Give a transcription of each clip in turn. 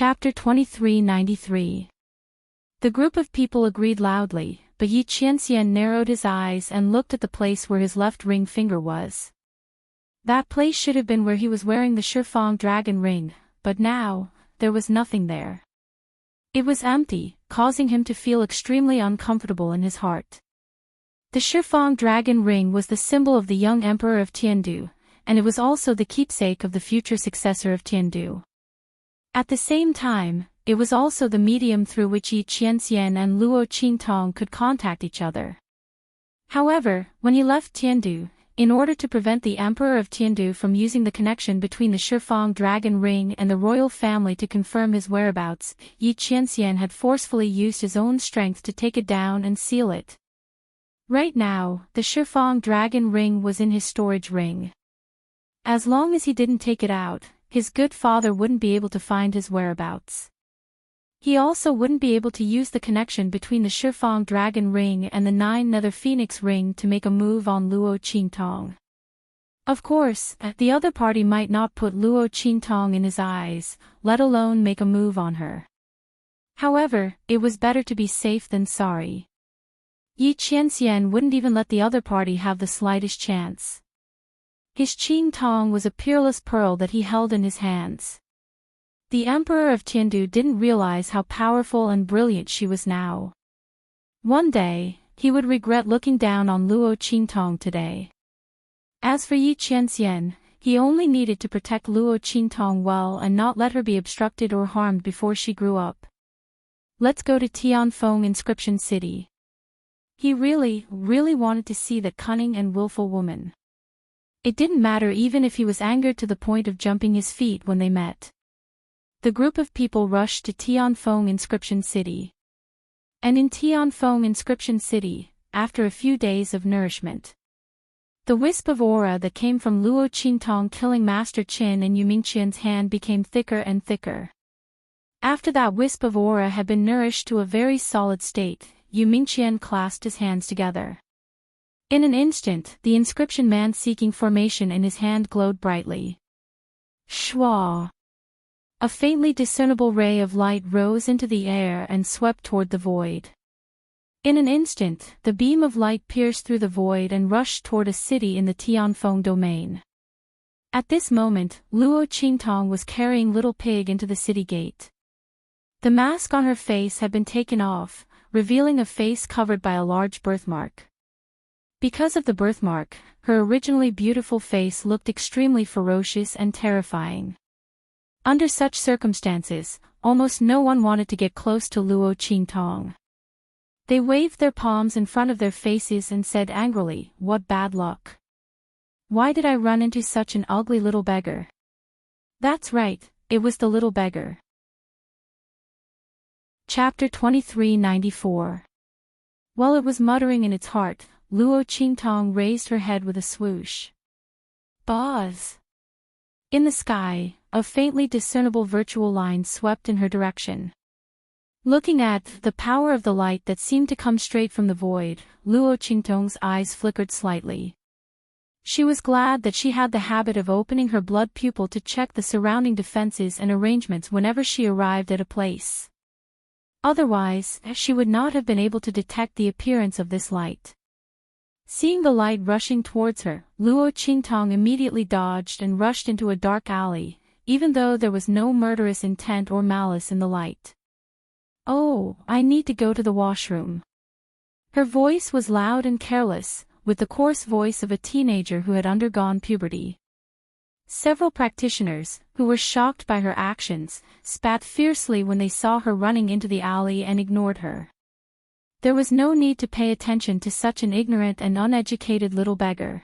Chapter 2393. The group of people agreed loudly, but Yi Qianxian narrowed his eyes and looked at the place where his left ring finger was. That place should have been where he was wearing the Shifang dragon ring, but now, there was nothing there. It was empty, causing him to feel extremely uncomfortable in his heart. The Shifang dragon ring was the symbol of the young emperor of Tiandu, and it was also the keepsake of the future successor of Tiandu. At the same time, it was also the medium through which Yi Qianxian and Luo Qingtong could contact each other. However, when he left Tiandu, in order to prevent the emperor of Tiandu from using the connection between the Shifang dragon ring and the royal family to confirm his whereabouts, Yi Qianxian had forcefully used his own strength to take it down and seal it. Right now, the Shifang dragon ring was in his storage ring. As long as he didn't take it out, his good father wouldn't be able to find his whereabouts. He also wouldn't be able to use the connection between the Shifang dragon ring and the 9 nether phoenix ring to make a move on Luo Qingtong. Of course, the other party might not put Luo Qingtong in his eyes, let alone make a move on her. However, it was better to be safe than sorry. Yi Qianxian wouldn't even let the other party have the slightest chance. His Qingtong was a peerless pearl that he held in his hands. The emperor of Tiandu didn't realize how powerful and brilliant she was now. One day, he would regret looking down on Luo Qingtong today. As for Yi Qianxian, he only needed to protect Luo Qingtong well and not let her be obstructed or harmed before she grew up. Let's go to Tianfeng Inscription City. He really wanted to see that cunning and willful woman. It didn't matter even if he was angered to the point of jumping his feet when they met. The group of people rushed to Tianfeng Inscription City. And in Tianfeng Inscription City, after a few days of nourishment, the wisp of aura that came from Luo Qingtong killing Master Qin and Yu Mingqian's hand became thicker and thicker. After that wisp of aura had been nourished to a very solid state, Yu Mingqian clasped his hands together. In an instant, the inscription man seeking formation in his hand glowed brightly. Shwa! A faintly discernible ray of light rose into the air and swept toward the void. In an instant, the beam of light pierced through the void and rushed toward a city in the Tianfeng domain. At this moment, Luo Qingtong was carrying Little Pig into the city gate. The mask on her face had been taken off, revealing a face covered by a large birthmark. Because of the birthmark, her originally beautiful face looked extremely ferocious and terrifying. Under such circumstances, almost no one wanted to get close to Luo Qingtong. They waved their palms in front of their faces and said angrily, "What bad luck! Why did I run into such an ugly little beggar?" That's right, it was the little beggar. Chapter 2394. While it was muttering in its heart, Luo Qingtong raised her head with a swoosh. Buzz! In the sky, a faintly discernible virtual line swept in her direction. Looking at the power of the light that seemed to come straight from the void, Luo Qingtong's eyes flickered slightly. She was glad that she had the habit of opening her blood pupil to check the surrounding defenses and arrangements whenever she arrived at a place. Otherwise, she would not have been able to detect the appearance of this light. Seeing the light rushing towards her, Luo Qingtong immediately dodged and rushed into a dark alley, even though there was no murderous intent or malice in the light. "Oh, I need to go to the washroom." Her voice was loud and careless, with the coarse voice of a teenager who had undergone puberty. Several practitioners, who were shocked by her actions, spat fiercely when they saw her running into the alley and ignored her. There was no need to pay attention to such an ignorant and uneducated little beggar.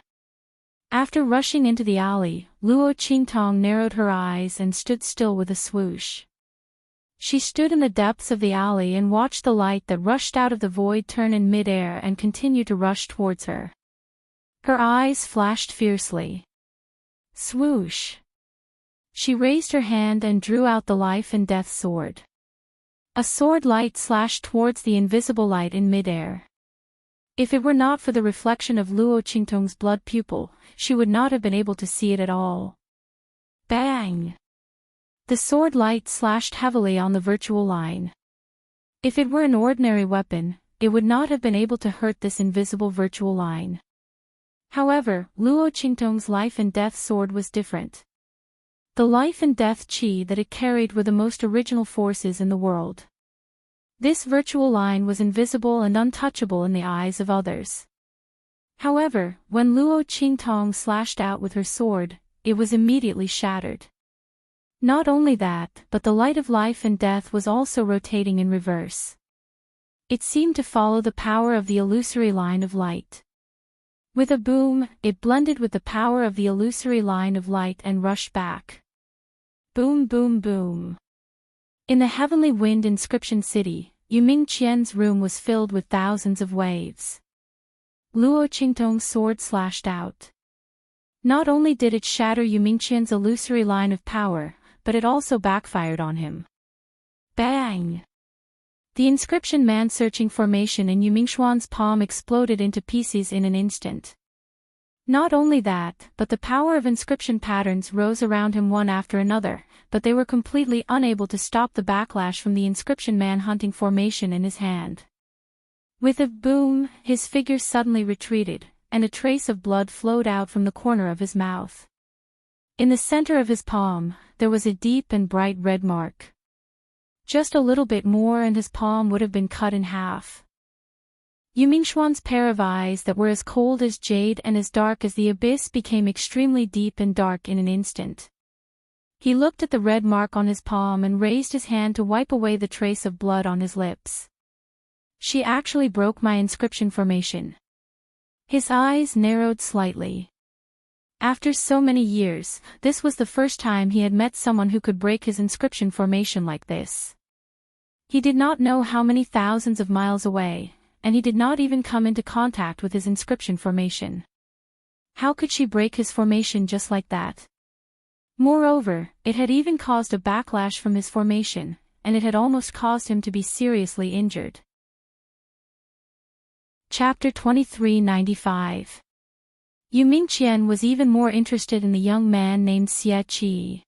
After rushing into the alley, Luo Qingtong narrowed her eyes and stood still with a swoosh. She stood in the depths of the alley and watched the light that rushed out of the void turn in mid-air and continue to rush towards her. Her eyes flashed fiercely. Swoosh! She raised her hand and drew out the life and death sword. A sword light slashed towards the invisible light in mid-air. If it were not for the reflection of Luo Qingtong's blood pupil, she would not have been able to see it at all. Bang! The sword light slashed heavily on the virtual line. If it were an ordinary weapon, it would not have been able to hurt this invisible virtual line. However, Luo Qingtong's life and death sword was different. The life and death qi that it carried were the most original forces in the world. This virtual line was invisible and untouchable in the eyes of others. However, when Luo Qingtong slashed out with her sword, it was immediately shattered. Not only that, but the light of life and death was also rotating in reverse. It seemed to follow the power of the illusory line of light. With a boom, it blended with the power of the illusory line of light and rushed back. Boom boom boom. In the heavenly wind inscription city, Yuming Qian's room was filled with thousands of waves. Luo Qingtong's sword slashed out. Not only did it shatter Yuming Qian's illusory line of power, but it also backfired on him. Bang! The inscription man-searching formation in Yumingshuan's palm exploded into pieces in an instant. Not only that, but the power of inscription patterns rose around him one after another, but they were completely unable to stop the backlash from the inscription man-hunting formation in his hand. With a boom, his figure suddenly retreated, and a trace of blood flowed out from the corner of his mouth. In the center of his palm, there was a deep and bright red mark. Just a little bit more and his palm would have been cut in half. Yumingshuan's pair of eyes that were as cold as jade and as dark as the abyss became extremely deep and dark in an instant. He looked at the red mark on his palm and raised his hand to wipe away the trace of blood on his lips. She actually broke my inscription formation. His eyes narrowed slightly. After so many years, this was the first time he had met someone who could break his inscription formation like this. He did not know how many thousands of miles away, and he did not even come into contact with his inscription formation. How could she break his formation just like that? Moreover, it had even caused a backlash from his formation, and it had almost caused him to be seriously injured. Chapter 2395. Yuming Qian was even more interested in the young man named Xie Qi.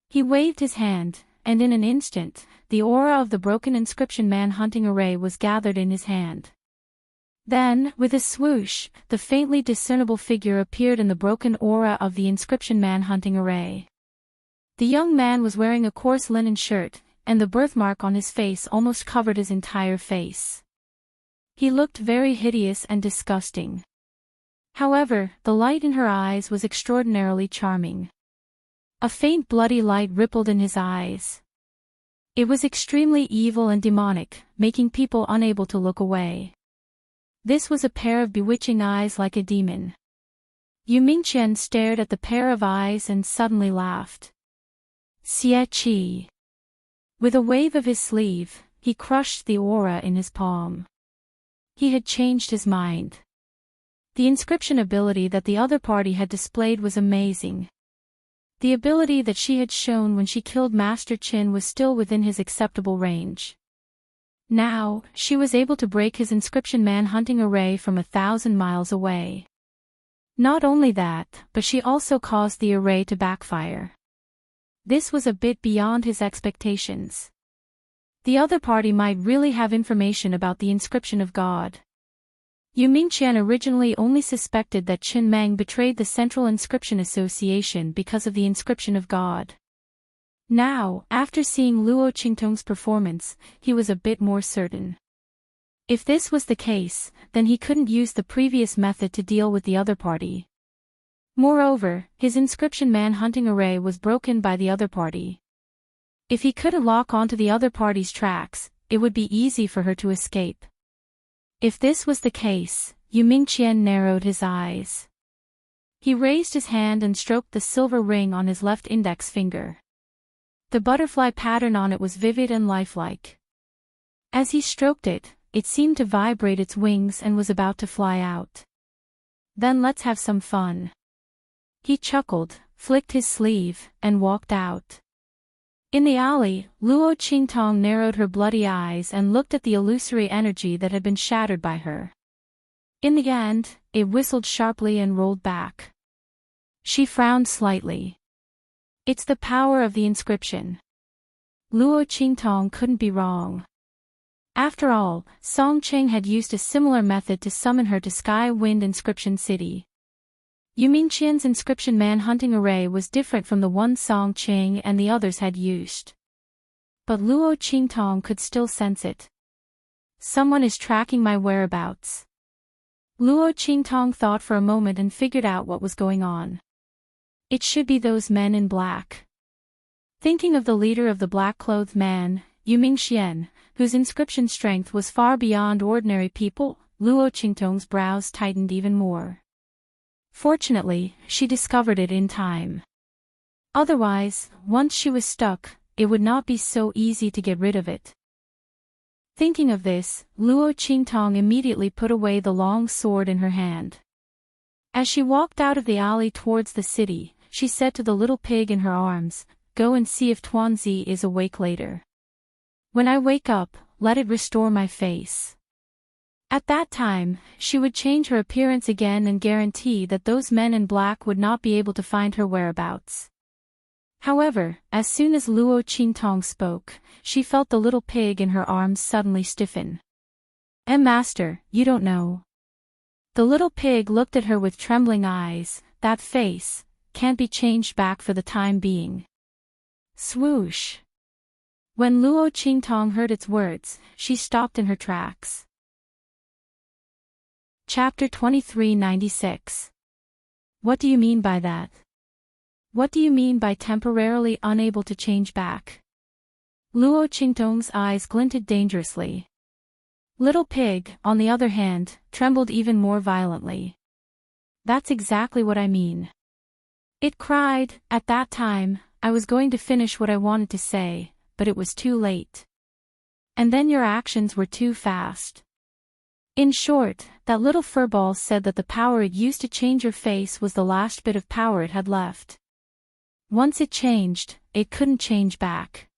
He waved his hand, and in an instant, the aura of the broken inscription man-hunting array was gathered in his hand. Then, with a swoosh, the faintly discernible figure appeared in the broken aura of the inscription man-hunting array. The young man was wearing a coarse linen shirt, and the birthmark on his face almost covered his entire face. He looked very hideous and disgusting. However, the light in her eyes was extraordinarily charming. A faint bloody light rippled in his eyes. It was extremely evil and demonic, making people unable to look away. This was a pair of bewitching eyes like a demon. Yuming Qian stared at the pair of eyes and suddenly laughed. Xie Qi. With a wave of his sleeve, he crushed the aura in his palm. He had changed his mind. The inscription ability that the other party had displayed was amazing. The ability that she had shown when she killed Master Qin was still within his acceptable range. Now, she was able to break his inscription man-hunting array from 1,000 miles away. Not only that, but she also caused the array to backfire. This was a bit beyond his expectations. The other party might really have information about the inscription of God. Yuming Qian originally only suspected that Qin Meng betrayed the Central Inscription Association because of the inscription of God. Now, after seeing Luo Qingtong's performance, he was a bit more certain. If this was the case, then he couldn't use the previous method to deal with the other party. Moreover, his inscription man-hunting array was broken by the other party. If he couldn't lock onto the other party's tracks, it would be easy for her to escape. If this was the case, Yuming Qian narrowed his eyes. He raised his hand and stroked the silver ring on his left index finger. The butterfly pattern on it was vivid and lifelike. As he stroked it, it seemed to vibrate its wings and was about to fly out. Then let's have some fun. He chuckled, flicked his sleeve, and walked out. In the alley, Luo Qingtong narrowed her bloody eyes and looked at the illusory energy that had been shattered by her. In the end, it whistled sharply and rolled back. She frowned slightly. It's the power of the inscription. Luo Qingtong couldn't be wrong. After all, Song Cheng had used a similar method to summon her to Sky Wind Inscription City. Yu Mingqian's inscription man-hunting array was different from the one Song Cheng and the others had used. But Luo Qingtong could still sense it. Someone is tracking my whereabouts. Luo Qingtong thought for a moment and figured out what was going on. It should be those men in black. Thinking of the leader of the black-clothed man, Yu Mingqian, whose inscription strength was far beyond ordinary people, Luo Qingtong's brows tightened even more. Fortunately, she discovered it in time. Otherwise, once she was stuck, it would not be so easy to get rid of it. Thinking of this, Luo Qingtong immediately put away the long sword in her hand. As she walked out of the alley towards the city, she said to the little pig in her arms, "Go and see if Tuanzi is awake later. When I wake up, let it restore my face." At that time, she would change her appearance again and guarantee that those men in black would not be able to find her whereabouts. However, as soon as Luo Qingtong spoke, she felt the little pig in her arms suddenly stiffen. Master, you don't know." The little pig looked at her with trembling eyes. "That face can't be changed back for the time being." Swoosh! When Luo Qingtong heard its words, she stopped in her tracks. Chapter 2396. What do you mean by that? What do you mean by temporarily unable to change back? Luo Qingtong's eyes glinted dangerously. Little Pig, on the other hand, trembled even more violently. "That's exactly what I mean." It cried. "At that time, I was going to finish what I wanted to say, but it was too late. And then your actions were too fast." In short, that little furball said that the power it used to change your face was the last bit of power it had left. Once it changed, it couldn't change back.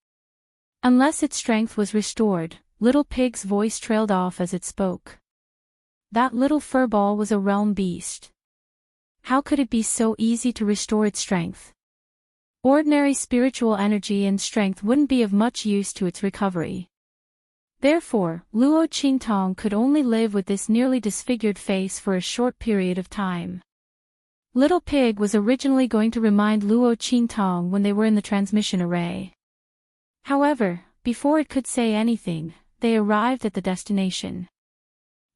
Unless its strength was restored. Little Pig's voice trailed off as it spoke. That little furball was a realm beast. How could it be so easy to restore its strength? Ordinary spiritual energy and strength wouldn't be of much use to its recovery. Therefore, Luo Qingtong could only live with this nearly disfigured face for a short period of time. Little Pig was originally going to remind Luo Qingtong when they were in the transmission array. However, before it could say anything, they arrived at the destination.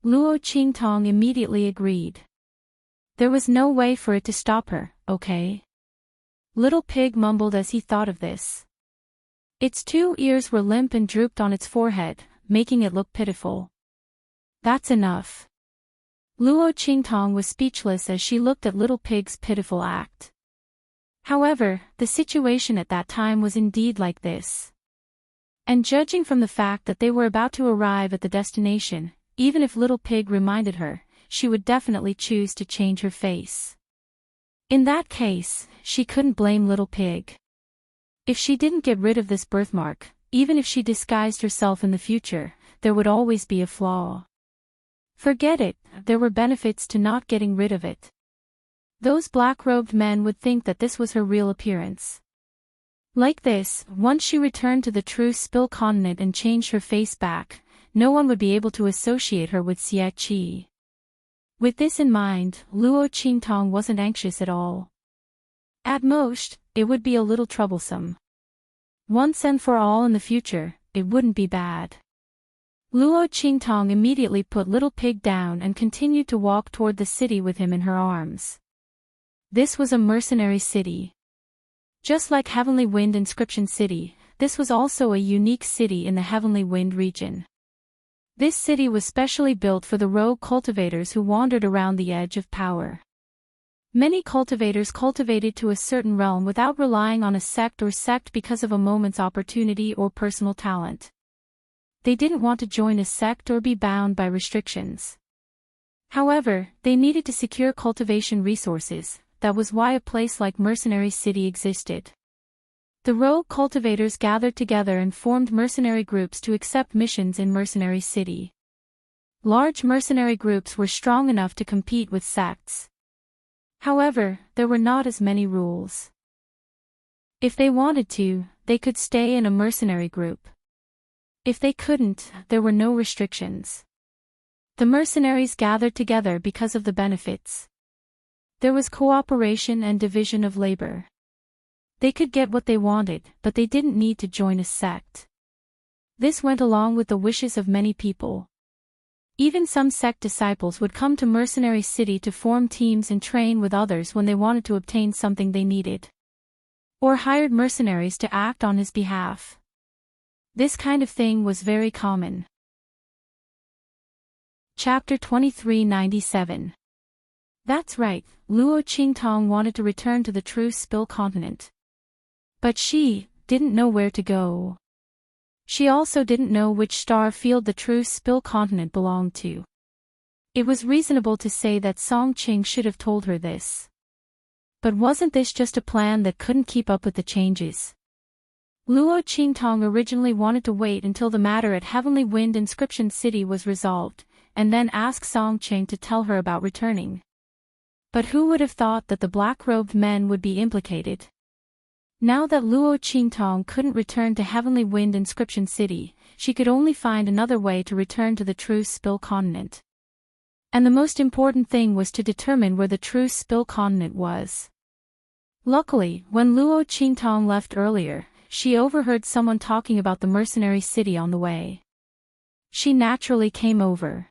Luo Qingtong immediately agreed. There was no way for it to stop her, okay? Little Pig mumbled as he thought of this. Its 2 ears were limp and drooped on its forehead, making it look pitiful. "That's enough." Luo Qingtong was speechless as she looked at Little Pig's pitiful act. However, the situation at that time was indeed like this. And judging from the fact that they were about to arrive at the destination, even if Little Pig reminded her, she would definitely choose to change her face. In that case, she couldn't blame Little Pig. If she didn't get rid of this birthmark, even if she disguised herself in the future, there would always be a flaw. Forget it, there were benefits to not getting rid of it. Those black-robed men would think that this was her real appearance. Like this, once she returned to the true Spill continent and changed her face back, no one would be able to associate her with Xie Qi. With this in mind, Luo Qingtong wasn't anxious at all. At most, it would be a little troublesome. Once and for all in the future, it wouldn't be bad. Luo Qingtong immediately put Little Pig down and continued to walk toward the city with him in her arms. This was a mercenary city. Just like Heavenly Wind Inscription City, this was also a unique city in the Heavenly Wind region. This city was specially built for the rogue cultivators who wandered around the edge of power. Many cultivators cultivated to a certain realm without relying on a sect because of a moment's opportunity or personal talent. They didn't want to join a sect or be bound by restrictions. However, they needed to secure cultivation resources. That was why a place like Mercenary City existed. The rogue cultivators gathered together and formed mercenary groups to accept missions in Mercenary City. Large mercenary groups were strong enough to compete with sects. However, there were not as many rules. If they wanted to, they could stay in a mercenary group. If they couldn't, there were no restrictions. The mercenaries gathered together because of the benefits. There was cooperation and division of labor. They could get what they wanted, but they didn't need to join a sect. This went along with the wishes of many people. Even some sect disciples would come to Mercenary City to form teams and train with others when they wanted to obtain something they needed. Or hired mercenaries to act on his behalf. This kind of thing was very common. Chapter 2397. That's right, Luo Qingtong wanted to return to the true Spill continent. But she didn't know where to go. She also didn't know which star field the true Spill continent belonged to. It was reasonable to say that Song Qing should have told her this. But wasn't this just a plan that couldn't keep up with the changes? Luo Qingtong originally wanted to wait until the matter at Heavenly Wind Inscription City was resolved, and then ask Song Qing to tell her about returning. But who would have thought that the black-robed men would be implicated? Now that Luo Qingtong couldn't return to Heavenly Wind Inscription City, she could only find another way to return to the true Spill continent. And the most important thing was to determine where the true Spill continent was. Luckily, when Luo Qingtong left earlier, she overheard someone talking about the mercenary city on the way. She naturally came over.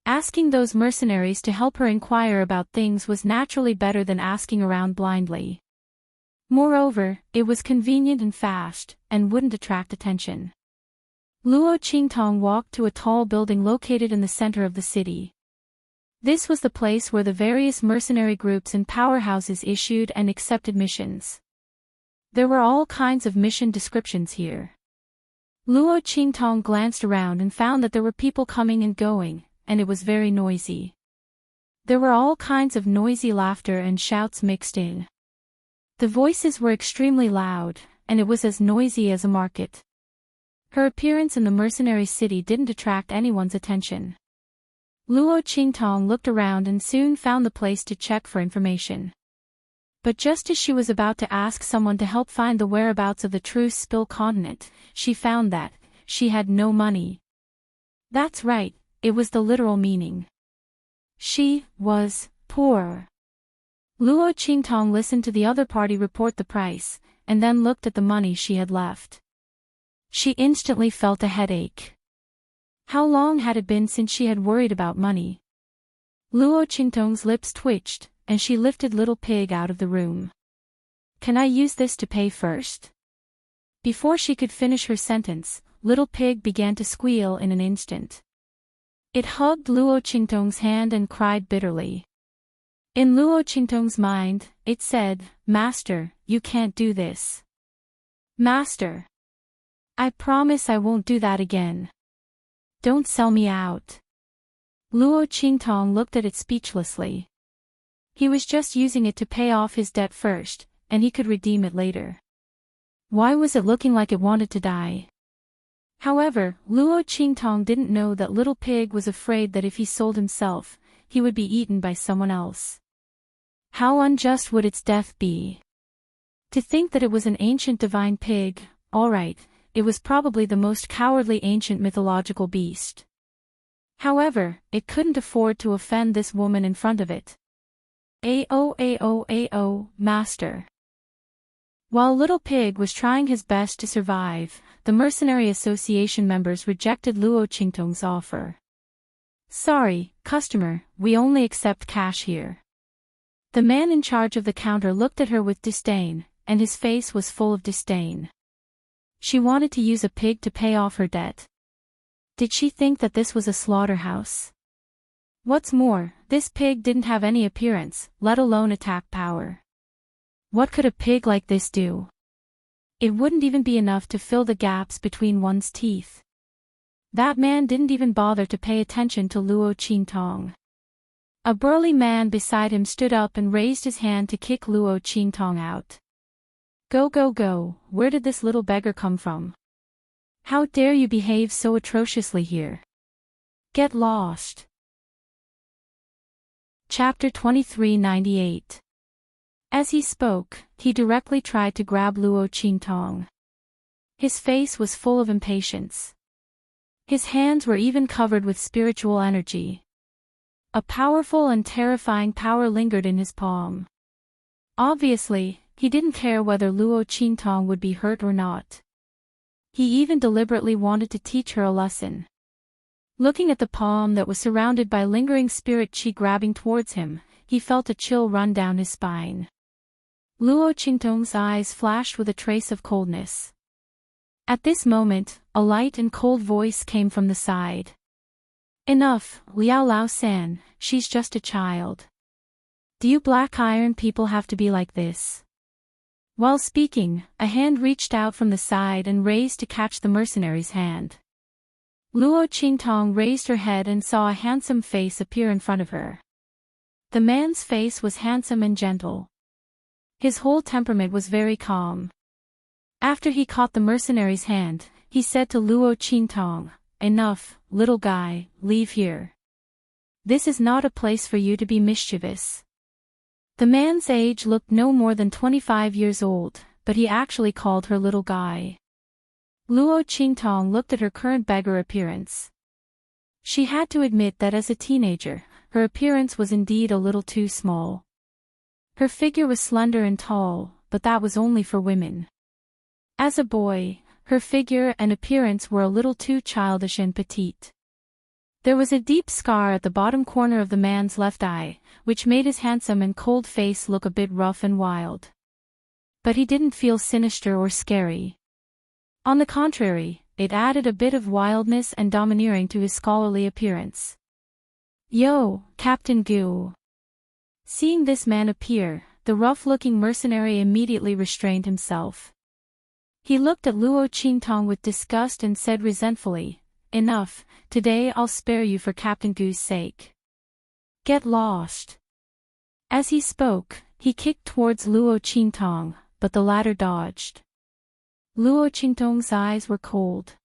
Asking those mercenaries to help her inquire about things was naturally better than asking around blindly. Moreover, it was convenient and fast, and wouldn't attract attention. Luo Qingtong walked to a tall building located in the center of the city. This was the place where the various mercenary groups and powerhouses issued and accepted missions. There were all kinds of mission descriptions here. Luo Qingtong glanced around and found that there were people coming and going, and it was very noisy. There were all kinds of noisy laughter and shouts mixed in. The voices were extremely loud, and it was as noisy as a market. Her appearance in the mercenary city didn't attract anyone's attention. Luo Qingtong looked around and soon found the place to check for information. But just as she was about to ask someone to help find the whereabouts of the true Spill continent, she found that she had no money. That's right, it was the literal meaning. She was poor. Luo Qingtong listened to the other party report the price, and then looked at the money she had left. She instantly felt a headache. How long had it been since she had worried about money? Luo Qingtong's lips twitched, and she lifted Little Pig out of the room. Can I use this to pay first? Before she could finish her sentence, Little Pig began to squeal in an instant. It hugged Luo Qingtong's hand and cried bitterly. In Luo Qingtong's mind, it said, "Master, you can't do this. Master. I promise I won't do that again. Don't sell me out." Luo Qingtong looked at it speechlessly. He was just using it to pay off his debt first, and he could redeem it later. Why was it looking like it wanted to die? However, Luo Qingtong didn't know that Little Pig was afraid that if he sold himself, he would be eaten by someone else. How unjust would its death be? To think that it was an ancient divine pig, alright, it was probably the most cowardly ancient mythological beast. However, it couldn't afford to offend this woman in front of it. Ao, master. While Little Pig was trying his best to survive, the Mercenary Association members rejected Luo Qingtong's offer. Sorry, customer, we only accept cash here. The man in charge of the counter looked at her with disdain, and his face was full of disdain. She wanted to use a pig to pay off her debt. Did she think that this was a slaughterhouse? What's more, this pig didn't have any appearance, let alone attack power. What could a pig like this do? It wouldn't even be enough to fill the gaps between one's teeth. That man didn't even bother to pay attention to Luo Qingtong. A burly man beside him stood up and raised his hand to kick Luo Qingtong out. Go go go, where did this little beggar come from? How dare you behave so atrociously here? Get lost. Chapter 2398. As he spoke, he directly tried to grab Luo Qingtong. His face was full of impatience. His hands were even covered with spiritual energy. A powerful and terrifying power lingered in his palm. Obviously, he didn't care whether Luo Qingtong would be hurt or not. He even deliberately wanted to teach her a lesson. Looking at the palm that was surrounded by lingering spirit qi grabbing towards him, he felt a chill run down his spine. Luo Qingtong's eyes flashed with a trace of coldness. At this moment, a light and cold voice came from the side. "Enough, Liao Lao San, she's just a child. Do you black iron people have to be like this?" While speaking, a hand reached out from the side and raised to catch the mercenary's hand. Luo Qingtong raised her head and saw a handsome face appear in front of her. The man's face was handsome and gentle. His whole temperament was very calm. After he caught the mercenary's hand, he said to Luo Qingtong, "Enough, little guy, leave here. This is not a place for you to be mischievous." The man's age looked no more than 25 years old, but he actually called her little guy. Luo Qingtong looked at her current beggar appearance. She had to admit that as a teenager, her appearance was indeed a little too small. Her figure was slender and tall, but that was only for women. As a boy, her figure and appearance were a little too childish and petite. There was a deep scar at the bottom corner of the man's left eye, which made his handsome and cold face look a bit rough and wild. But he didn't feel sinister or scary. On the contrary, it added a bit of wildness and domineering to his scholarly appearance. "Yo, Captain Gu." Seeing this man appear, the rough-looking mercenary immediately restrained himself. He looked at Luo Qingtong with disgust and said resentfully, "Enough, today I'll spare you for Captain Gu's sake. Get lost." As he spoke, he kicked towards Luo Qingtong, but the latter dodged. Luo Qingtong's eyes were cold.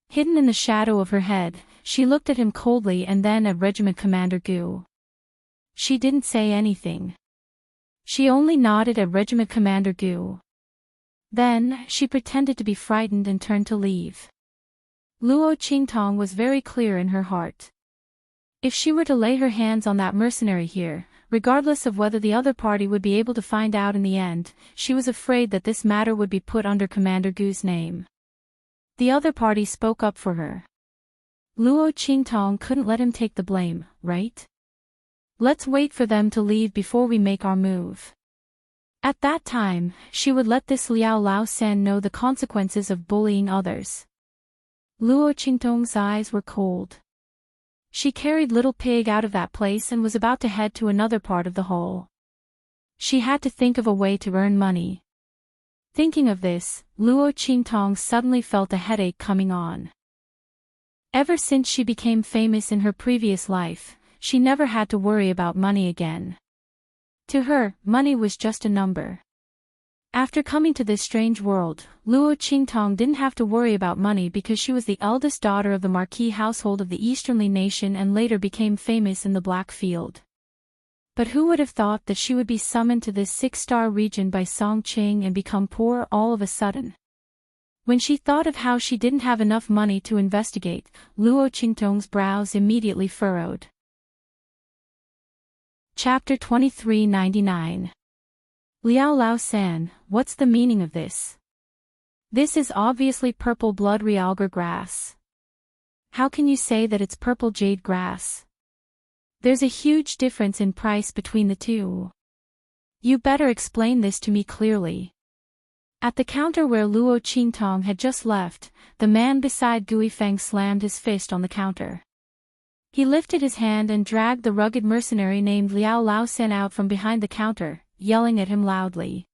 Hidden in the shadow of her head, she looked at him coldly and then at Regiment Commander Gu. She didn't say anything. She only nodded at Regiment Commander Gu. Then, she pretended to be frightened and turned to leave. Luo Qingtong was very clear in her heart. If she were to lay her hands on that mercenary here, regardless of whether the other party would be able to find out in the end, she was afraid that this matter would be put under Commander Gu's name. The other party spoke up for her. Luo Qingtong couldn't let him take the blame, right? "Let's wait for them to leave before we make our move." At that time, she would let this Liao Lao San know the consequences of bullying others. Luo Qingtong's eyes were cold. She carried Little Pig out of that place and was about to head to another part of the hall. She had to think of a way to earn money. Thinking of this, Luo Qingtong suddenly felt a headache coming on. Ever since she became famous in her previous life, she never had to worry about money again. To her, money was just a number. After coming to this strange world, Luo Qingtong didn't have to worry about money because she was the eldest daughter of the marquis household of the Easternly nation and later became famous in the Black Field. But who would have thought that she would be summoned to this 6-star region by Song Qing and become poor all of a sudden? When she thought of how she didn't have enough money to investigate, Luo Qingtong's brows immediately furrowed. Chapter 2399. Liao Lao San, what's the meaning of this? This is obviously purple blood realgar grass. How can you say that it's purple jade grass? There's a huge difference in price between the two. You better explain this to me clearly. At the counter where Luo Qingtong had just left, the man beside Gui Feng slammed his fist on the counter. He lifted his hand and dragged the rugged mercenary named Liao Lao San out from behind the counter, yelling at him loudly.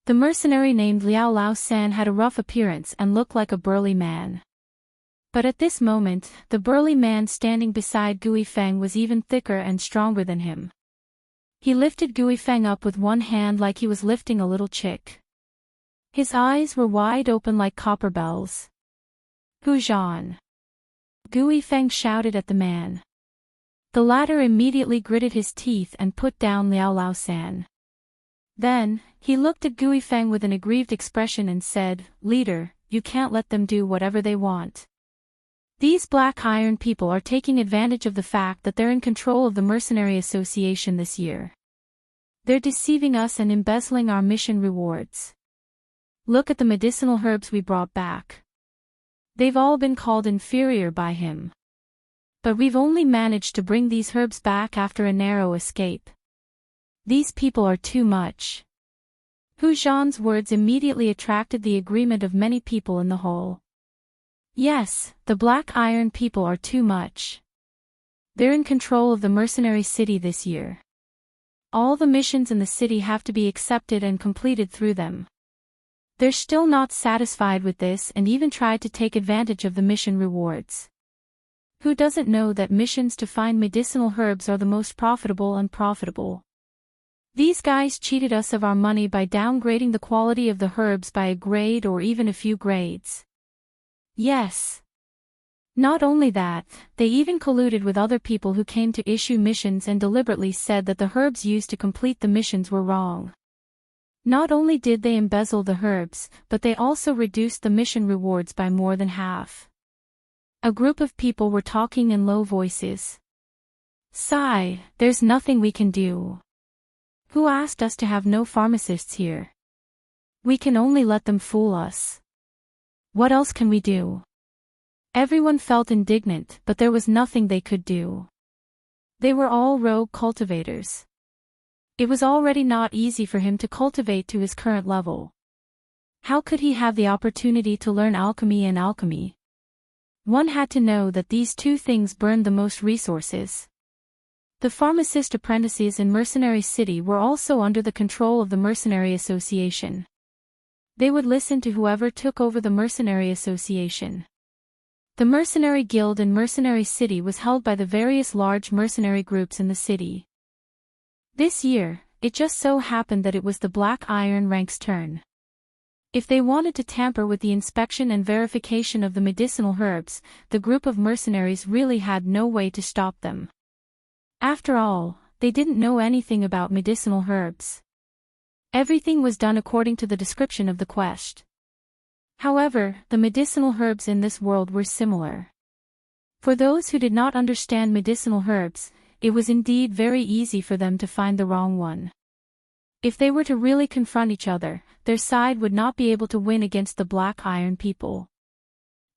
The mercenary named Liao Lao San had a rough appearance and looked like a burly man. But at this moment, the burly man standing beside Gui Feng was even thicker and stronger than him. He lifted Gui Feng up with one hand like he was lifting a little chick. His eyes were wide open like copper bells. "Hu Zhan!" Gui Feng shouted at the man. The latter immediately gritted his teeth and put down Liao Lao San. Then, he looked at Gui Feng with an aggrieved expression and said, "Leader, you can't let them do whatever they want. These Black Iron people are taking advantage of the fact that they're in control of the Mercenary Association this year. They're deceiving us and embezzling our mission rewards. Look at the medicinal herbs we brought back. They've all been called inferior by him. But we've only managed to bring these herbs back after a narrow escape. These people are too much." Hu Zhan's words immediately attracted the agreement of many people in the hall. Yes, the Black Iron people are too much. They're in control of the mercenary city this year. All the missions in the city have to be accepted and completed through them. They're still not satisfied with this and even tried to take advantage of the mission rewards. Who doesn't know that missions to find medicinal herbs are the most profitable and profitable? These guys cheated us of our money by downgrading the quality of the herbs by a grade or even a few grades. Yes. Not only that, they even colluded with other people who came to issue missions and deliberately said that the herbs used to complete the missions were wrong. Not only did they embezzle the herbs, but they also reduced the mission rewards by more than half. A group of people were talking in low voices. "Sigh, there's nothing we can do. Who asked us to have no pharmacists here? We can only let them fool us. What else can we do?" Everyone felt indignant, but there was nothing they could do. They were all rogue cultivators. It was already not easy for him to cultivate to his current level. How could he have the opportunity to learn alchemy and alchemy? One had to know that these two things burned the most resources. The pharmacist apprentices in Mercenary City were also under the control of the Mercenary Association. They would listen to whoever took over the Mercenary Association. The Mercenary Guild in Mercenary City was held by the various large mercenary groups in the city. This year, it just so happened that it was the Black Iron rank's turn. If they wanted to tamper with the inspection and verification of the medicinal herbs, the group of mercenaries really had no way to stop them. After all, they didn't know anything about medicinal herbs. Everything was done according to the description of the quest. However, the medicinal herbs in this world were similar. For those who did not understand medicinal herbs, it was indeed very easy for them to find the wrong one. If they were to really confront each other, their side would not be able to win against the Black Iron people.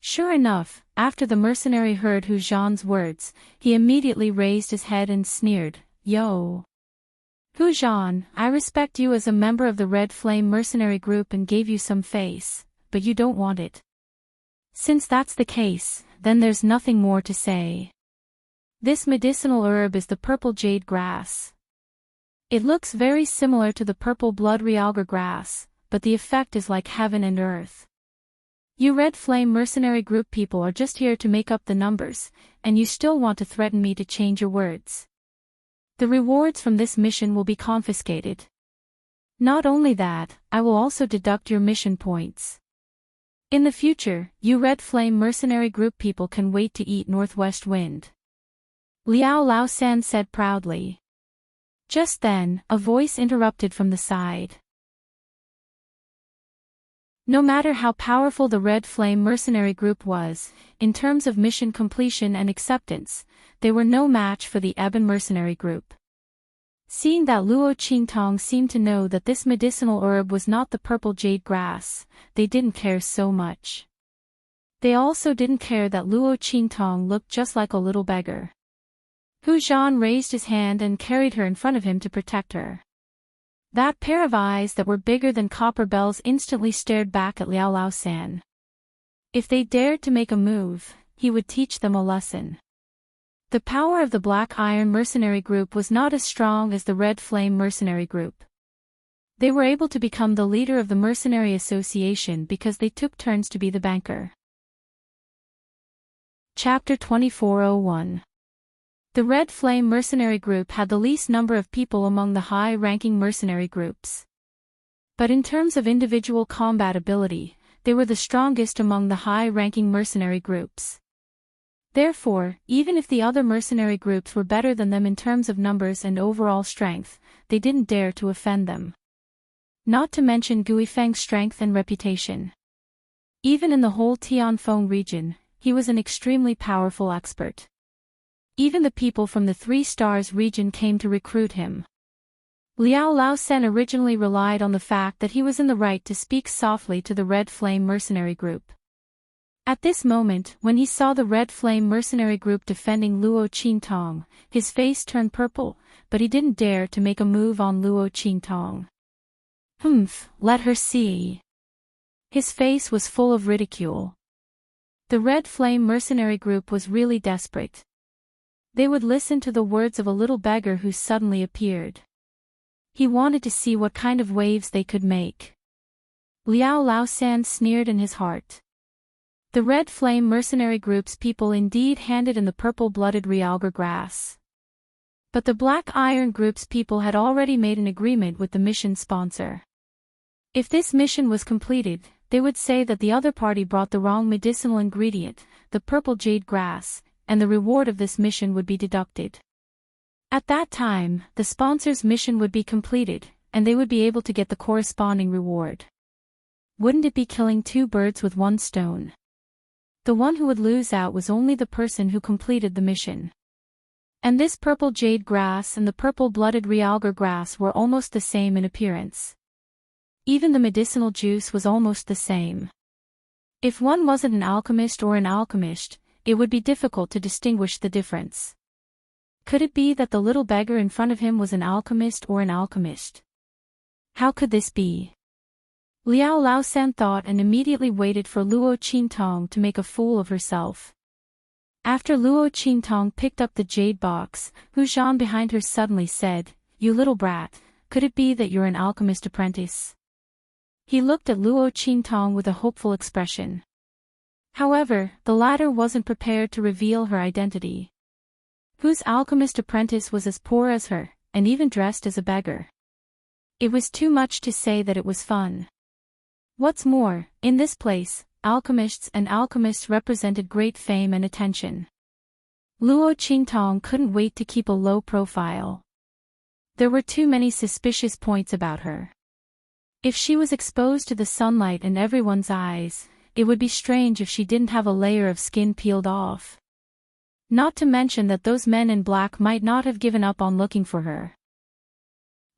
Sure enough, after the mercenary heard Hu Zhan's words, he immediately raised his head and sneered, "Yo! Hu Zhan, I respect you as a member of the Red Flame mercenary group and gave you some face, but you don't want it. Since that's the case, then there's nothing more to say. This medicinal herb is the purple jade grass. It looks very similar to the purple blood realgar grass, but the effect is like heaven and earth. You Red Flame mercenary group people are just here to make up the numbers, and you still want to threaten me to change your words. The rewards from this mission will be confiscated. Not only that, I will also deduct your mission points. In the future, you Red Flame mercenary group people can wait to eat Northwest Wind," Liao Laosan said proudly. Just then, a voice interrupted from the side. No matter how powerful the Red Flame mercenary group was, in terms of mission completion and acceptance, they were no match for the Ebon mercenary group. Seeing that Luo Qingtong seemed to know that this medicinal herb was not the purple jade grass, they didn't care so much. They also didn't care that Luo Qingtong looked just like a little beggar. Hu Zhan raised his hand and carried her in front of him to protect her. That pair of eyes that were bigger than copper bells instantly stared back at Liao Laosan. If they dared to make a move, he would teach them a lesson. The power of the Black Iron mercenary group was not as strong as the Red Flame mercenary group. They were able to become the leader of the Mercenary Association because they took turns to be the banker. Chapter 2401. The Red Flame mercenary group had the least number of people among the high-ranking mercenary groups. But in terms of individual combat ability, they were the strongest among the high-ranking mercenary groups. Therefore, even if the other mercenary groups were better than them in terms of numbers and overall strength, they didn't dare to offend them. Not to mention Guifeng's strength and reputation. Even in the whole Tianfeng region, he was an extremely powerful expert. Even the people from the Three Stars region came to recruit him. Liao Laosen originally relied on the fact that he was in the right to speak softly to the Red Flame mercenary group. At this moment, when he saw the Red Flame mercenary group defending Luo Qingtong, his face turned purple, but he didn't dare to make a move on Luo Qingtong. Let her see. His face was full of ridicule. The Red Flame mercenary group was really desperate. They would listen to the words of a little beggar who suddenly appeared. He wanted to see what kind of waves they could make. Liao Laosan sneered in his heart. The Red Flame mercenary group's people indeed handed in the purple-blooded realgar grass. But the Black Iron group's people had already made an agreement with the mission sponsor. If this mission was completed, they would say that the other party brought the wrong medicinal ingredient, the purple jade grass, and the reward of this mission would be deducted. At that time, the sponsor's mission would be completed, and they would be able to get the corresponding reward. Wouldn't it be killing two birds with one stone? The one who would lose out was only the person who completed the mission. And this purple jade grass and the purple-blooded realgar grass were almost the same in appearance. Even the medicinal juice was almost the same. If one wasn't an alchemist or an alchemist, it would be difficult to distinguish the difference. Could it be that the little beggar in front of him was an alchemist or an alchemist? How could this be? Liao Laosan thought and immediately waited for Luo Qingtong to make a fool of herself. After Luo Qingtong picked up the jade box, Hu Zhan behind her suddenly said, "You little brat, could it be that you're an alchemist apprentice?" He looked at Luo Qingtong with a hopeful expression. However, the latter wasn't prepared to reveal her identity. Hu's alchemist apprentice was as poor as her, and even dressed as a beggar. It was too much to say that it was fun. What's more, in this place, alchemists represented great fame and attention. Luo Qingtong couldn't wait to keep a low profile. There were too many suspicious points about her. If she was exposed to the sunlight and everyone's eyes, it would be strange if she didn't have a layer of skin peeled off. Not to mention that those men in black might not have given up on looking for her.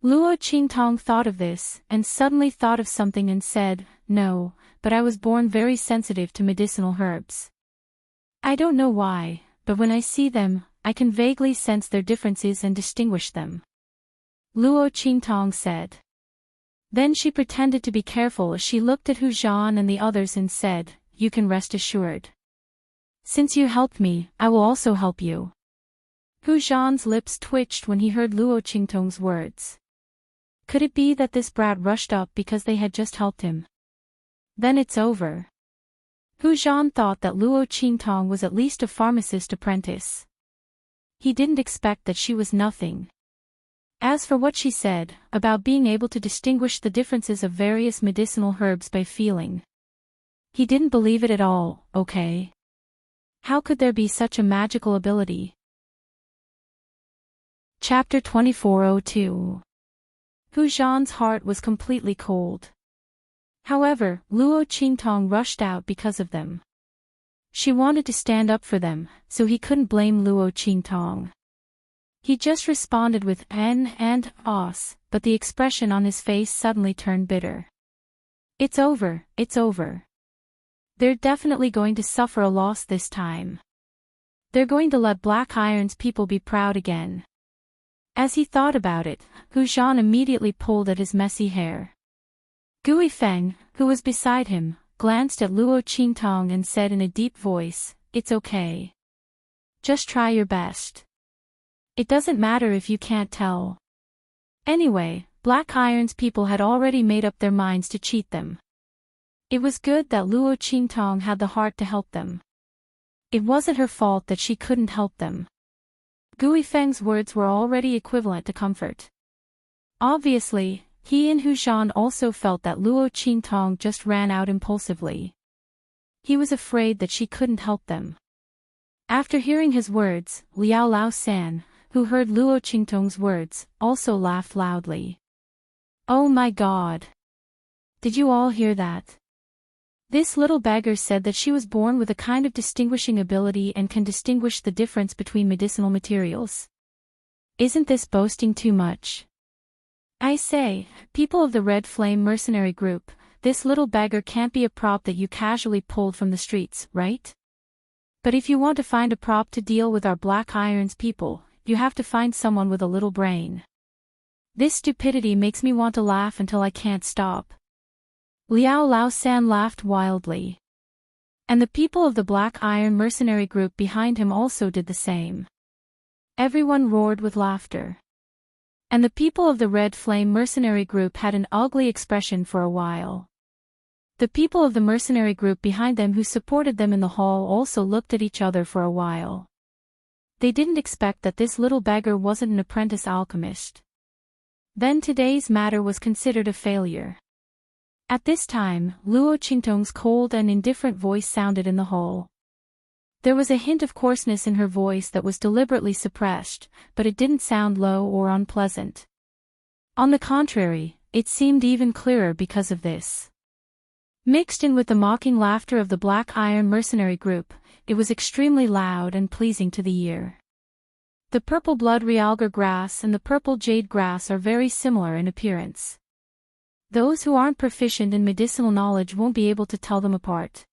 Luo Qingtong thought of this, and suddenly thought of something and said, "No, but I was born very sensitive to medicinal herbs. I don't know why, but when I see them, I can vaguely sense their differences and distinguish them," Luo Qingtong said. Then she pretended to be careful as she looked at Hu Zhan and the others and said, "You can rest assured. Since you helped me, I will also help you." Hu Zhan's lips twitched when he heard Luo Qingtong's words. Could it be that this brat rushed up because they had just helped him? Then it's over. Hu Zhan thought that Luo Qingtong was at least a pharmacist apprentice. He didn't expect that she was nothing. As for what she said, about being able to distinguish the differences of various medicinal herbs by feeling, he didn't believe it at all, okay? How could there be such a magical ability? Chapter 2402. Hu Zhan's heart was completely cold. However, Luo Qingtong rushed out because of them. She wanted to stand up for them, so he couldn't blame Luo Qingtong. He just responded with "n" and "os," but the expression on his face suddenly turned bitter. It's over, it's over. They're definitely going to suffer a loss this time. They're going to let Black Iron's people be proud again. As he thought about it, Hu Zhan immediately pulled at his messy hair. Guifeng, who was beside him, glanced at Luo Qingtong and said in a deep voice, "It's okay. Just try your best. It doesn't matter if you can't tell." Anyway, Black Iron's people had already made up their minds to cheat them. It was good that Luo Qingtong had the heart to help them. It wasn't her fault that she couldn't help them. Guifeng's words were already equivalent to comfort. Obviously, he and Hu Zhan also felt that Luo Qingtong just ran out impulsively. He was afraid that she couldn't help them. After hearing his words, Liao Laosan, who heard Luo Qingtong's words, also laughed loudly. "Oh my God! Did you all hear that? This little beggar said that she was born with a kind of distinguishing ability and can distinguish the difference between medicinal materials. Isn't this boasting too much? I say, people of the Red Flame mercenary group, this little beggar can't be a prop that you casually pulled from the streets, right? But if you want to find a prop to deal with our Black Irons people, you have to find someone with a little brain. This stupidity makes me want to laugh until I can't stop. Liao Lao San laughed wildly. And the people of the Black Iron mercenary group behind him also did the same. Everyone roared with laughter. And the people of the Red Flame mercenary group had an ugly expression for a while. The people of the mercenary group behind them who supported them in the hall also looked at each other for a while. They didn't expect that this little beggar wasn't an apprentice alchemist. Then today's matter was considered a failure. At this time, Luo Qingtong's cold and indifferent voice sounded in the hall. There was a hint of coarseness in her voice that was deliberately suppressed, but it didn't sound low or unpleasant. On the contrary, it seemed even clearer because of this. Mixed in with the mocking laughter of the Black Iron mercenary group, it was extremely loud and pleasing to the ear. The purple blood realgar grass and the purple jade grass are very similar in appearance. Those who aren't proficient in medicinal knowledge won't be able to tell them apart.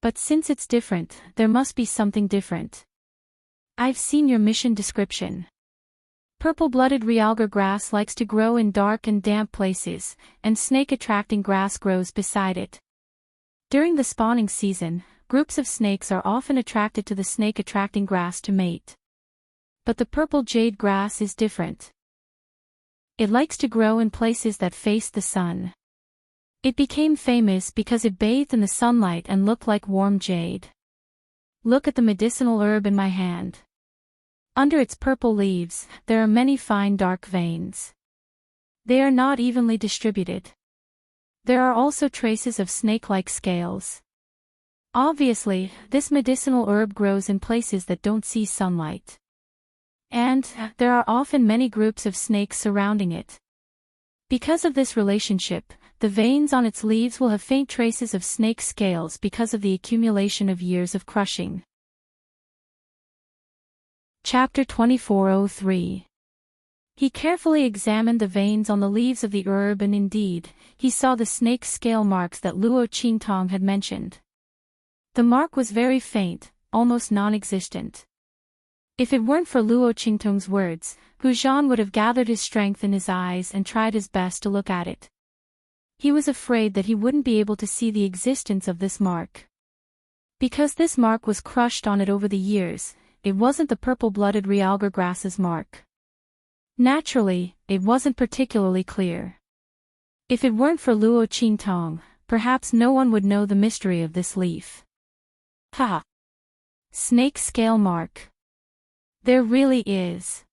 But since it's different, there must be something different. I've seen your mission description. Purple-blooded realgar grass likes to grow in dark and damp places, and snake-attracting grass grows beside it. During the spawning season, groups of snakes are often attracted to the snake-attracting grass to mate. But the purple jade grass is different. It likes to grow in places that face the sun. It became famous because it bathed in the sunlight and looked like warm jade. Look at the medicinal herb in my hand. Under its purple leaves, there are many fine dark veins. They are not evenly distributed. There are also traces of snake-like scales. Obviously, this medicinal herb grows in places that don't see sunlight. And there are often many groups of snakes surrounding it. Because of this relationship, the veins on its leaves will have faint traces of snake scales because of the accumulation of years of crushing. Chapter 2403. He carefully examined the veins on the leaves of the herb and indeed, he saw the snake scale marks that Luo Qingtong had mentioned. The mark was very faint, almost non-existent. If it weren't for Luo Qingtong's words, Hu Zhan would have gathered his strength in his eyes and tried his best to look at it. He was afraid that he wouldn't be able to see the existence of this mark. Because this mark was crushed on it over the years, it wasn't the purple-blooded realgar grass's mark. Naturally, it wasn't particularly clear. If it weren't for Luo Qingtong, perhaps no one would know the mystery of this leaf. Ha! Snake scale mark. There really is.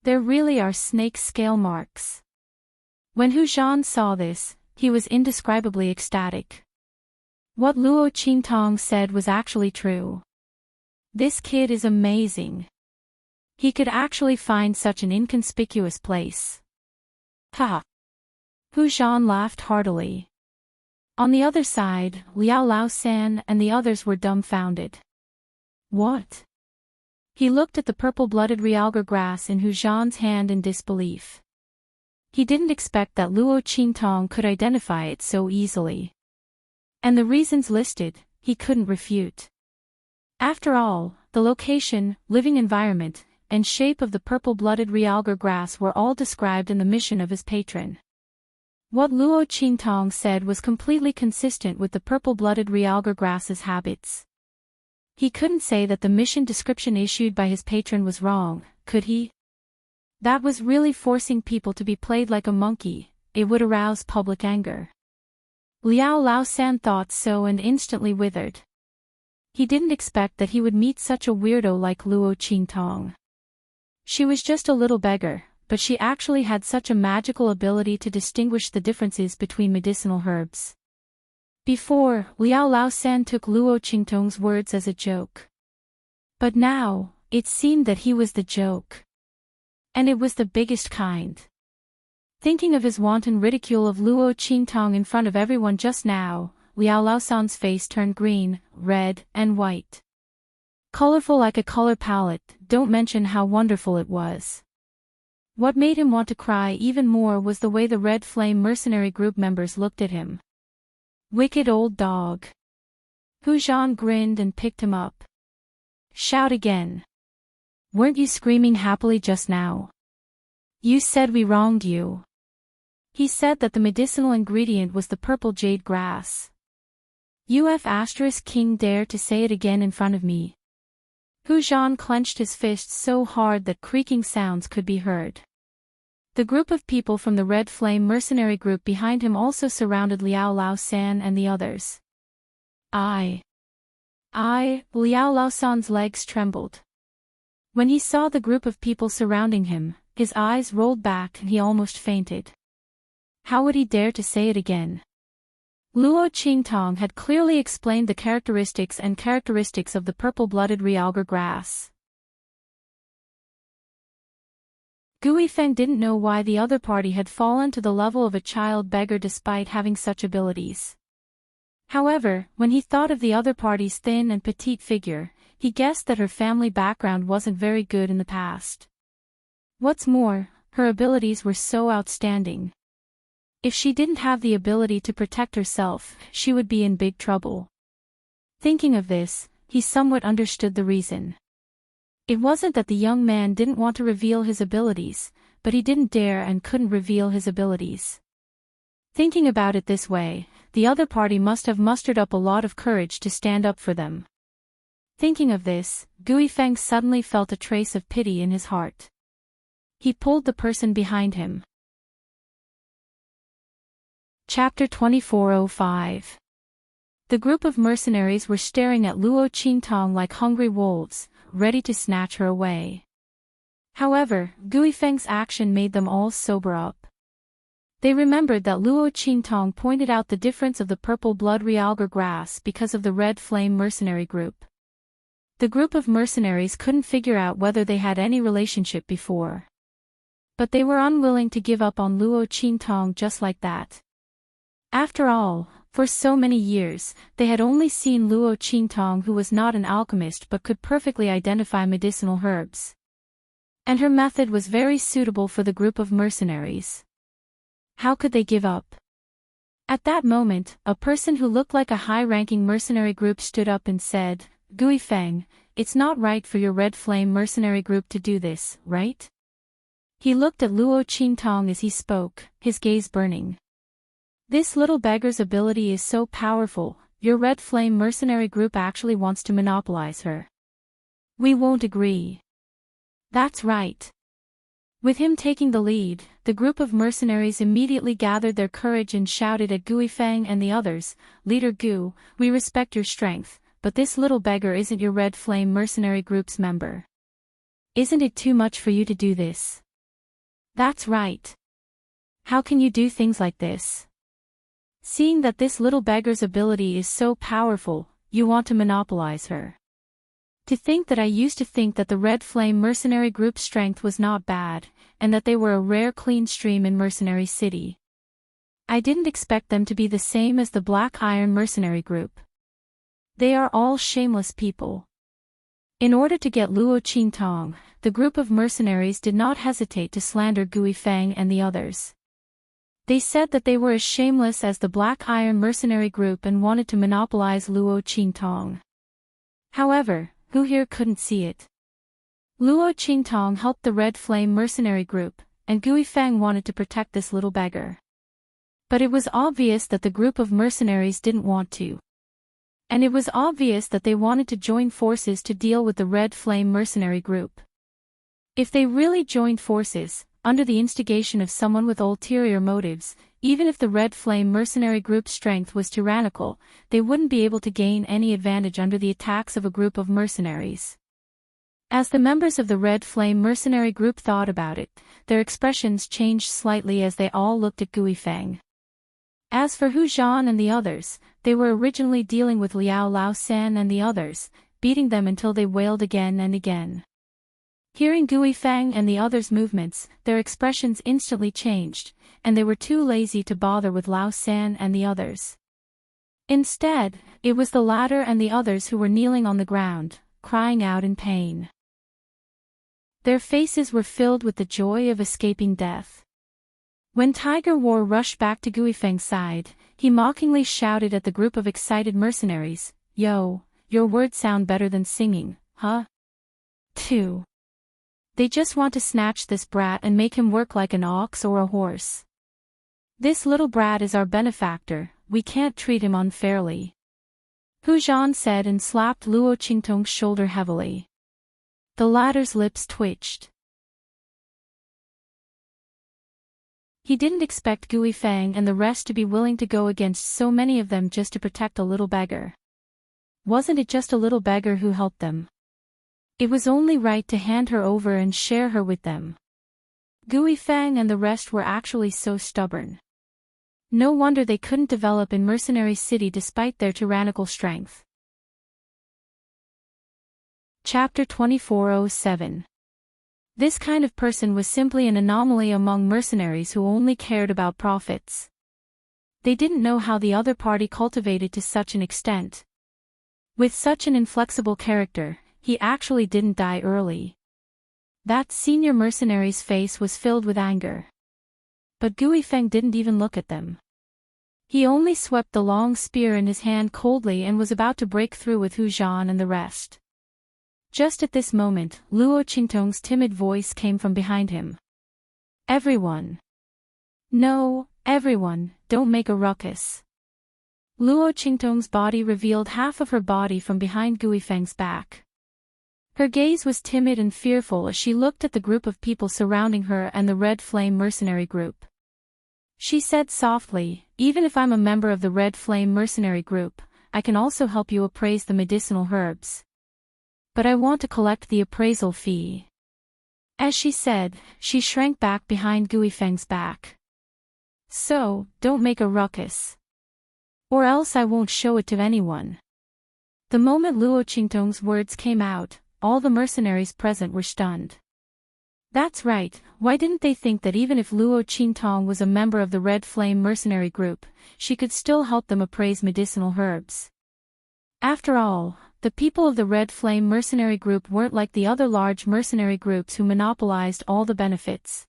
There really are snake scale marks. When Hu Zhan saw this, he was indescribably ecstatic. What Luo Qingtong said was actually true. This kid is amazing. He could actually find such an inconspicuous place. Ha! Hu Zhan laughed heartily. On the other side, Liao Lao San and the others were dumbfounded. What? He looked at the purple-blooded realgar grass in Hu Zhan's hand in disbelief. He didn't expect that Luo Qingtong could identify it so easily. And the reasons listed, he couldn't refute. After all, the location, living environment, and shape of the purple-blooded realgar grass were all described in the mission of his patron. What Luo Qingtong said was completely consistent with the purple-blooded realgar grass's habits. He couldn't say that the mission description issued by his patron was wrong, could he? That was really forcing people to be played like a monkey, it would arouse public anger. Liao Lao San thought so and instantly withered. He didn't expect that he would meet such a weirdo like Luo Qingtong. She was just a little beggar, but she actually had such a magical ability to distinguish the differences between medicinal herbs. Before, Liao Lao San took Luo Qingtong's words as a joke. But now, it seemed that he was the joke. And it was the biggest kind. Thinking of his wanton ridicule of Luo Qingtong in front of everyone just now, Liao Laosan's face turned green, red, and white. Colorful like a color palette, don't mention how wonderful it was. What made him want to cry even more was the way the Red Flame mercenary group members looked at him. Wicked old dog. Hu Zhan grinned and picked him up. Shout again. Weren't you screaming happily just now? You said we wronged you. He said that the medicinal ingredient was the purple jade grass. King dare to say it again in front of me. Hu Zhan clenched his fists so hard that creaking sounds could be heard. The group of people from the Red Flame mercenary group behind him also surrounded Liao Laosan and the others. Liao Laosan's legs trembled. When he saw the group of people surrounding him, his eyes rolled back and he almost fainted. How would he dare to say it again? Luo Qingtong had clearly explained the characteristics of the purple-blooded realgar grass. Guifeng didn't know why the other party had fallen to the level of a child beggar despite having such abilities. However, when he thought of the other party's thin and petite figure, he guessed that her family background wasn't very good in the past. What's more, her abilities were so outstanding. If she didn't have the ability to protect herself, she would be in big trouble. Thinking of this, he somewhat understood the reason. It wasn't that the young man didn't want to reveal his abilities, but he didn't dare and couldn't reveal his abilities. Thinking about it this way, the other party must have mustered up a lot of courage to stand up for them. Thinking of this, Guifeng suddenly felt a trace of pity in his heart. He pulled the person behind him. Chapter 2405. The group of mercenaries were staring at Luo Qingtong like hungry wolves, ready to snatch her away. However, Guifeng's action made them all sober up. They remembered that Luo Qingtong pointed out the difference of the purple blood realgar grass because of the Red Flame mercenary group. The group of mercenaries couldn't figure out whether they had any relationship before. But they were unwilling to give up on Luo Qingtong just like that. After all, for so many years, they had only seen Luo Qingtong, who was not an alchemist but could perfectly identify medicinal herbs. And her method was very suitable for the group of mercenaries. How could they give up? At that moment, a person who looked like a high-ranking mercenary group stood up and said, Guifeng, it's not right for your Red Flame mercenary group to do this, right? He looked at Luo Qingtong as he spoke, his gaze burning. This little beggar's ability is so powerful, your Red Flame mercenary group actually wants to monopolize her. We won't agree. That's right. With him taking the lead, the group of mercenaries immediately gathered their courage and shouted at Guifeng and the others, Leader Gu, we respect your strength, but this little beggar isn't your Red Flame mercenary group's member. Isn't it too much for you to do this? That's right. How can you do things like this? Seeing that this little beggar's ability is so powerful, you want to monopolize her. To think that I used to think that the Red Flame mercenary group's strength was not bad, and that they were a rare clean stream in Mercenary City. I didn't expect them to be the same as the Black Iron mercenary group. They are all shameless people. In order to get Luo Qingtong, the group of mercenaries did not hesitate to slander Guifeng and the others. They said that they were as shameless as the Black Iron mercenary group and wanted to monopolize Luo Qingtong. However, who here couldn't see it? Luo Qingtong helped the Red Flame mercenary group, and Guifeng wanted to protect this little beggar. But it was obvious that the group of mercenaries didn't want to. And it was obvious that they wanted to join forces to deal with the Red Flame mercenary group. If they really joined forces, under the instigation of someone with ulterior motives, even if the Red Flame mercenary group's strength was tyrannical, they wouldn't be able to gain any advantage under the attacks of a group of mercenaries. As the members of the Red Flame mercenary group thought about it, their expressions changed slightly as they all looked at Guifeng. As for Hu Zhan and the others, they were originally dealing with Liao Laosan and the others, beating them until they wailed again and again. Hearing Guifeng and the others' movements, their expressions instantly changed, and they were too lazy to bother with Lao San and the others. Instead, it was the latter and the others who were kneeling on the ground, crying out in pain. Their faces were filled with the joy of escaping death. When Tiger War rushed back to Guifeng's side, he mockingly shouted at the group of excited mercenaries, "Yo, your words sound better than singing, huh? 2. They just want to snatch this brat and make him work like an ox or a horse. This little brat is our benefactor, we can't treat him unfairly." Hu Zhan said and slapped Luo Qingtong's shoulder heavily. The latter's lips twitched. He didn't expect Guifeng and the rest to be willing to go against so many of them just to protect a little beggar. Wasn't it just a little beggar who helped them? It was only right to hand her over and share her with them. Guifeng and the rest were actually so stubborn. No wonder they couldn't develop in Mercenary City despite their tyrannical strength. Chapter 2407. This kind of person was simply an anomaly among mercenaries who only cared about profits. They didn't know how the other party cultivated to such an extent. With such an inflexible character, he actually didn't die early. That senior mercenary's face was filled with anger. But Guifeng didn't even look at them. He only swept the long spear in his hand coldly and was about to break through with Hu Zhan and the rest. Just at this moment, Luo Qingtong's timid voice came from behind him. "Everyone. No, everyone, don't make a ruckus." Luo Qingtong's body revealed half of her body from behind Guifeng's back. Her gaze was timid and fearful as she looked at the group of people surrounding her and the Red Flame mercenary group. She said softly, "Even if I'm a member of the Red Flame mercenary group, I can also help you appraise the medicinal herbs. But I want to collect the appraisal fee." As she said, she shrank back behind Guifeng's back. "So, don't make a ruckus. Or else I won't show it to anyone." The moment Luo Qingtong's words came out, all the mercenaries present were stunned. That's right, why didn't they think that even if Luo Qingtong was a member of the Red Flame mercenary group, she could still help them appraise medicinal herbs? After all, the people of the Red Flame mercenary group weren't like the other large mercenary groups who monopolized all the benefits.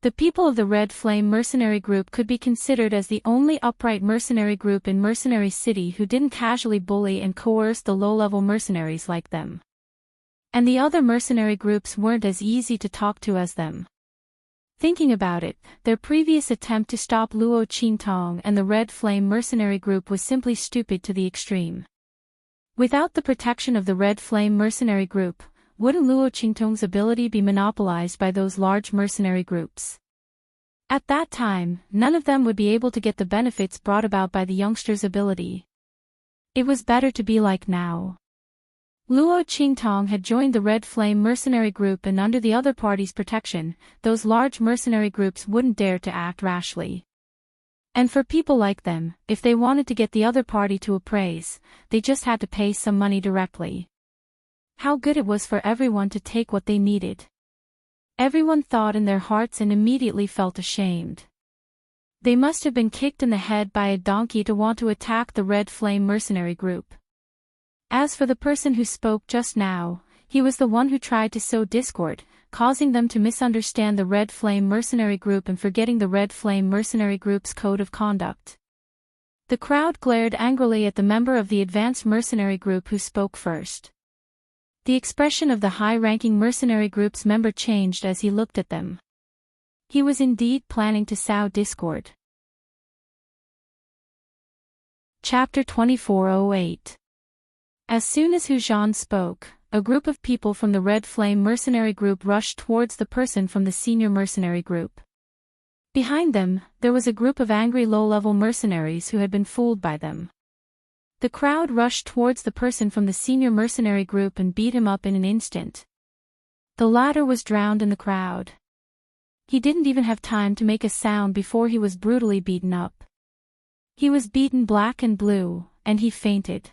The people of the Red Flame mercenary group could be considered as the only upright mercenary group in Mercenary City who didn't casually bully and coerce the low-level mercenaries like them. And the other mercenary groups weren't as easy to talk to as them. Thinking about it, their previous attempt to stop Luo Qingtong and the Red Flame mercenary group was simply stupid to the extreme. Without the protection of the Red Flame mercenary group, wouldn't Luo Qingtong's ability be monopolized by those large mercenary groups? At that time, none of them would be able to get the benefits brought about by the youngster's ability. It was better to be like now. Luo Qingtong had joined the Red Flame mercenary group, and under the other party's protection, those large mercenary groups wouldn't dare to act rashly. And for people like them, if they wanted to get the other party to appraise, they just had to pay some money directly. How good it was for everyone to take what they needed. Everyone thought in their hearts and immediately felt ashamed. They must have been kicked in the head by a donkey to want to attack the Red Flame mercenary group. As for the person who spoke just now, he was the one who tried to sow discord, causing them to misunderstand the Red Flame mercenary group and forgetting the Red Flame mercenary group's code of conduct. The crowd glared angrily at the member of the advanced mercenary group who spoke first. The expression of the high-ranking mercenary group's member changed as he looked at them. He was indeed planning to sow discord. Chapter 2408. As soon as Hu Zhan spoke, a group of people from the Red Flame mercenary group rushed towards the person from the senior mercenary group. Behind them, there was a group of angry low-level mercenaries who had been fooled by them. The crowd rushed towards the person from the senior mercenary group and beat him up in an instant. The latter was drowned in the crowd. He didn't even have time to make a sound before he was brutally beaten up. He was beaten black and blue, and he fainted.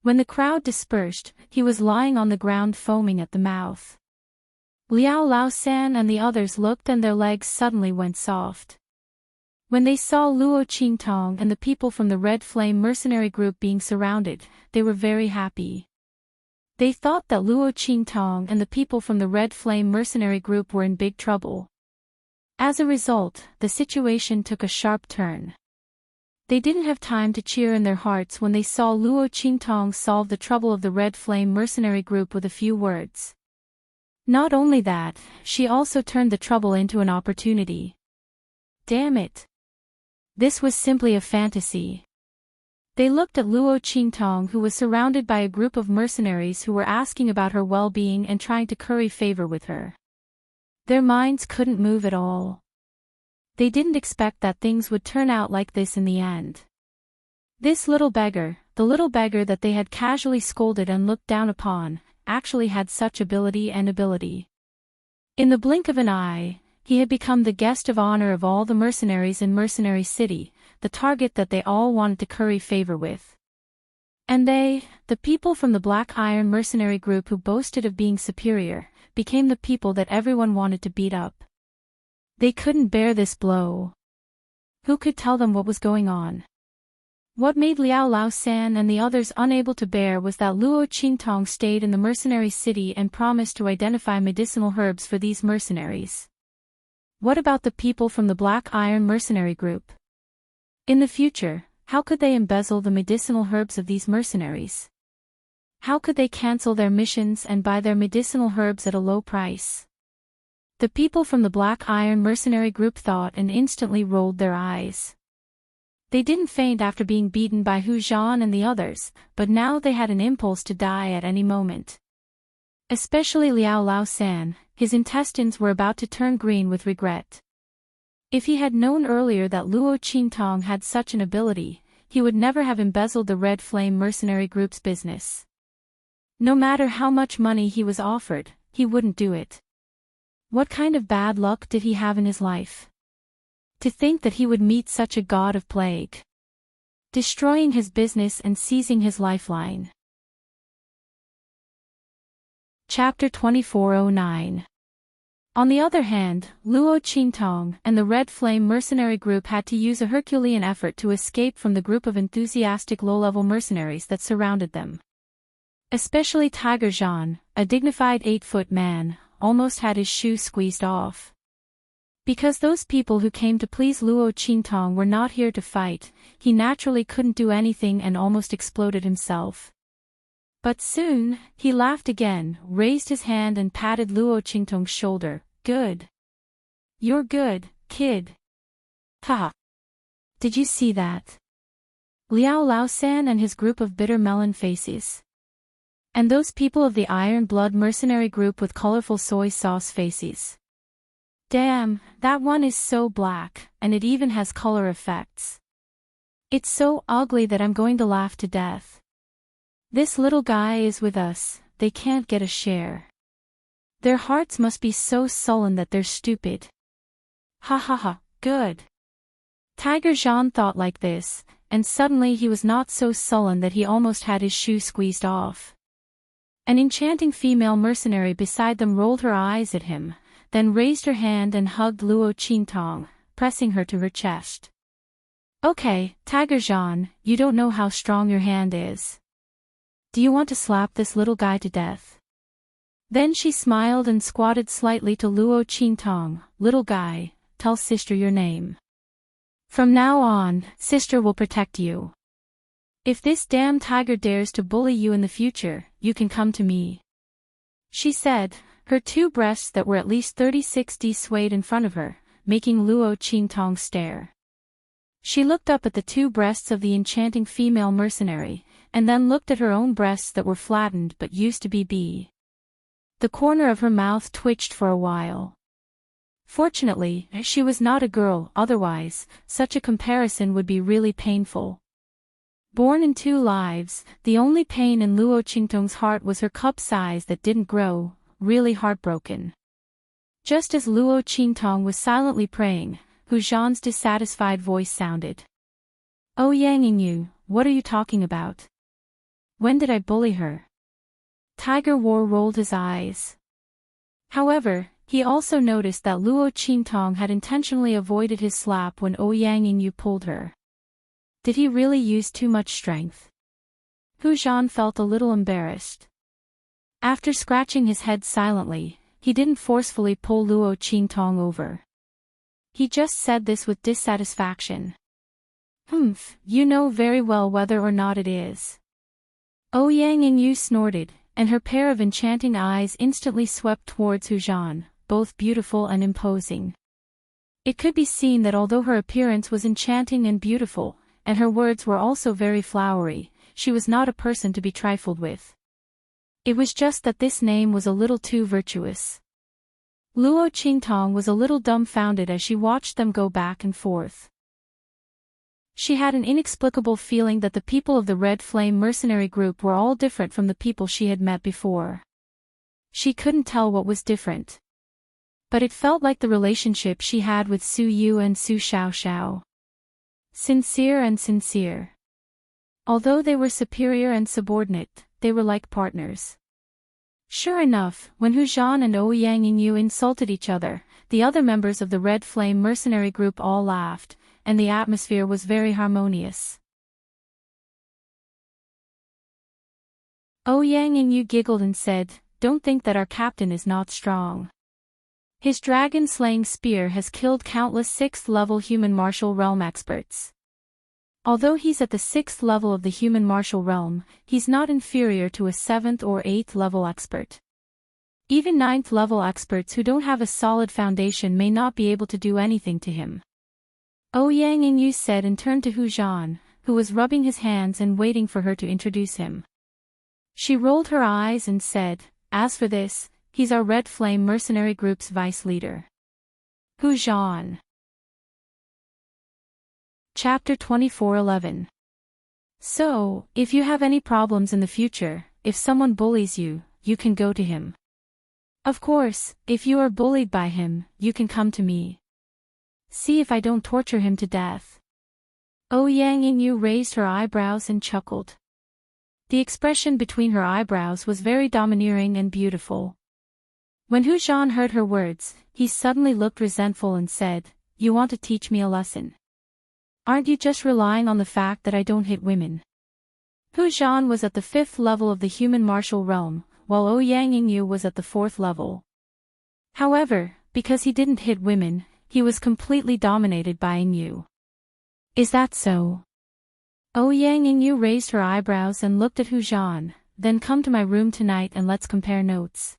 When the crowd dispersed, he was lying on the ground foaming at the mouth. Liao Lao San and the others looked and their legs suddenly went soft. When they saw Luo Qingtong and the people from the Red Flame mercenary group being surrounded, they were very happy. They thought that Luo Qingtong and the people from the Red Flame mercenary group were in big trouble. As a result, the situation took a sharp turn. They didn't have time to cheer in their hearts when they saw Luo Qingtong solve the trouble of the Red Flame mercenary group with a few words. Not only that, she also turned the trouble into an opportunity. Damn it! This was simply a fantasy. They looked at Luo Qingtong, who was surrounded by a group of mercenaries who were asking about her well-being and trying to curry favor with her. Their minds couldn't move at all. They didn't expect that things would turn out like this in the end. This little beggar, the little beggar that they had casually scolded and looked down upon, actually had such ability. In the blink of an eye, he had become the guest of honor of all the mercenaries in Mercenary City, the target that they all wanted to curry favor with. And they, the people from the Black Iron mercenary group who boasted of being superior, became the people that everyone wanted to beat up. They couldn't bear this blow. Who could tell them what was going on? What made Liao Lao San and the others unable to bear was that Luo Qingtong stayed in the mercenary city and promised to identify medicinal herbs for these mercenaries. What about the people from the Black Iron mercenary group? In the future, how could they embezzle the medicinal herbs of these mercenaries? How could they cancel their missions and buy their medicinal herbs at a low price? The people from the Black Iron mercenary group thought and instantly rolled their eyes. They didn't faint after being beaten by Hu Zhan and the others, but now they had an impulse to die at any moment. Especially Liao Lao San, his intestines were about to turn green with regret. If he had known earlier that Luo Qingtong had such an ability, he would never have embezzled the Red Flame mercenary group's business. No matter how much money he was offered, he wouldn't do it. What kind of bad luck did he have in his life? To think that he would meet such a god of plague, destroying his business and seizing his lifeline. Chapter 2409. On the other hand, Luo Qingtong and the Red Flame mercenary group had to use a Herculean effort to escape from the group of enthusiastic low-level mercenaries that surrounded them. Especially Tiger Zhan, a dignified 8-foot man, almost had his shoe squeezed off. Because those people who came to please Luo Qingtong were not here to fight, he naturally couldn't do anything and almost exploded himself. But soon, he laughed again, raised his hand and patted Luo Qingtong's shoulder. Good. You're good, kid. Ha! Did you see that? Liao Lao San and his group of bitter melon faces. And those people of the Iron Blood mercenary group with colorful soy sauce faces. Damn, that one is so black, and it even has color effects. It's so ugly that I'm going to laugh to death. This little guy is with us, they can't get a share. Their hearts must be so sullen that they're stupid. Ha ha ha, good. Tiger Zhan thought like this, and suddenly he was not so sullen that he almost had his shoe squeezed off. An enchanting female mercenary beside them rolled her eyes at him, then raised her hand and hugged Luo Qingtong, pressing her to her chest. Okay, Tiger Zhan, you don't know how strong your hand is. Do you want to slap this little guy to death? Then she smiled and squatted slightly to Luo Qingtong. Little guy, tell sister your name. From now on, sister will protect you. If this damn tiger dares to bully you in the future, you can come to me. She said, her two breasts that were at least 36D swayed in front of her, making Luo Qingtong stare. She looked up at the two breasts of the enchanting female mercenary, and then looked at her own breasts that were flattened but used to be B. The corner of her mouth twitched for a while. Fortunately, she was not a girl, otherwise, such a comparison would be really painful. Born in 2 lives, the only pain in Luo Qingtong's heart was her cup size that didn't grow, really heartbroken. Just as Luo Qingtong was silently praying, Hu Zhan's dissatisfied voice sounded. Oh Yang Yingyu, what are you talking about? When did I bully her? Tiger War rolled his eyes. However, he also noticed that Luo Qingtong had intentionally avoided his slap when Ouyang Yingyu pulled her. Did he really use too much strength? Hu Zhan felt a little embarrassed. After scratching his head silently, he didn't forcefully pull Luo Qingtong over. He just said this with dissatisfaction. You know very well whether or not it is. Ouyang Yingyu snorted, and her pair of enchanting eyes instantly swept towards Hu Zhan, both beautiful and imposing. It could be seen that although her appearance was enchanting and beautiful, and her words were also very flowery, she was not a person to be trifled with. It was just that this name was a little too virtuous. Luo Qingtong was a little dumbfounded as she watched them go back and forth. She had an inexplicable feeling that the people of the Red Flame mercenary group were all different from the people she had met before. She couldn't tell what was different. But it felt like the relationship she had with Su Yu and Su Xiaoxiao. Sincere and sincere. Although they were superior and subordinate, they were like partners. Sure enough, when Hu Zhan and Ouyang Yingyu insulted each other, the other members of the Red Flame mercenary group all laughed, and the atmosphere was very harmonious. Ouyang Yingyu giggled and said, "Don't think that our captain is not strong. His dragon-slaying spear has killed countless 6th-level human martial realm experts. Although he's at the 6th level of the human martial realm, he's not inferior to a 7th or 8th level expert. Even 9th level experts who don't have a solid foundation may not be able to do anything to him." Ouyang Yingyu said and turned to Hu Zhan, who was rubbing his hands and waiting for her to introduce him. She rolled her eyes and said, "As for this, he's our Red Flame mercenary group's vice leader. Hu Zhan." Chapter 24:11. So, if you have any problems in the future, if someone bullies you, you can go to him. Of course, if you are bullied by him, you can come to me. See if I don't torture him to death. Ouyang Yingyu raised her eyebrows and chuckled. The expression between her eyebrows was very domineering and beautiful. When Hu Zhan heard her words, he suddenly looked resentful and said, "You want to teach me a lesson? Aren't you just relying on the fact that I don't hit women?" Hu Zhan was at the 5th level of the human martial realm, while Ouyang Yingyu was at the 4th level. However, because he didn't hit women, he was completely dominated by Yingyu. Is that so? Ouyang Yingyu raised her eyebrows and looked at Hu Zhan, "Then come to my room tonight and let's compare notes."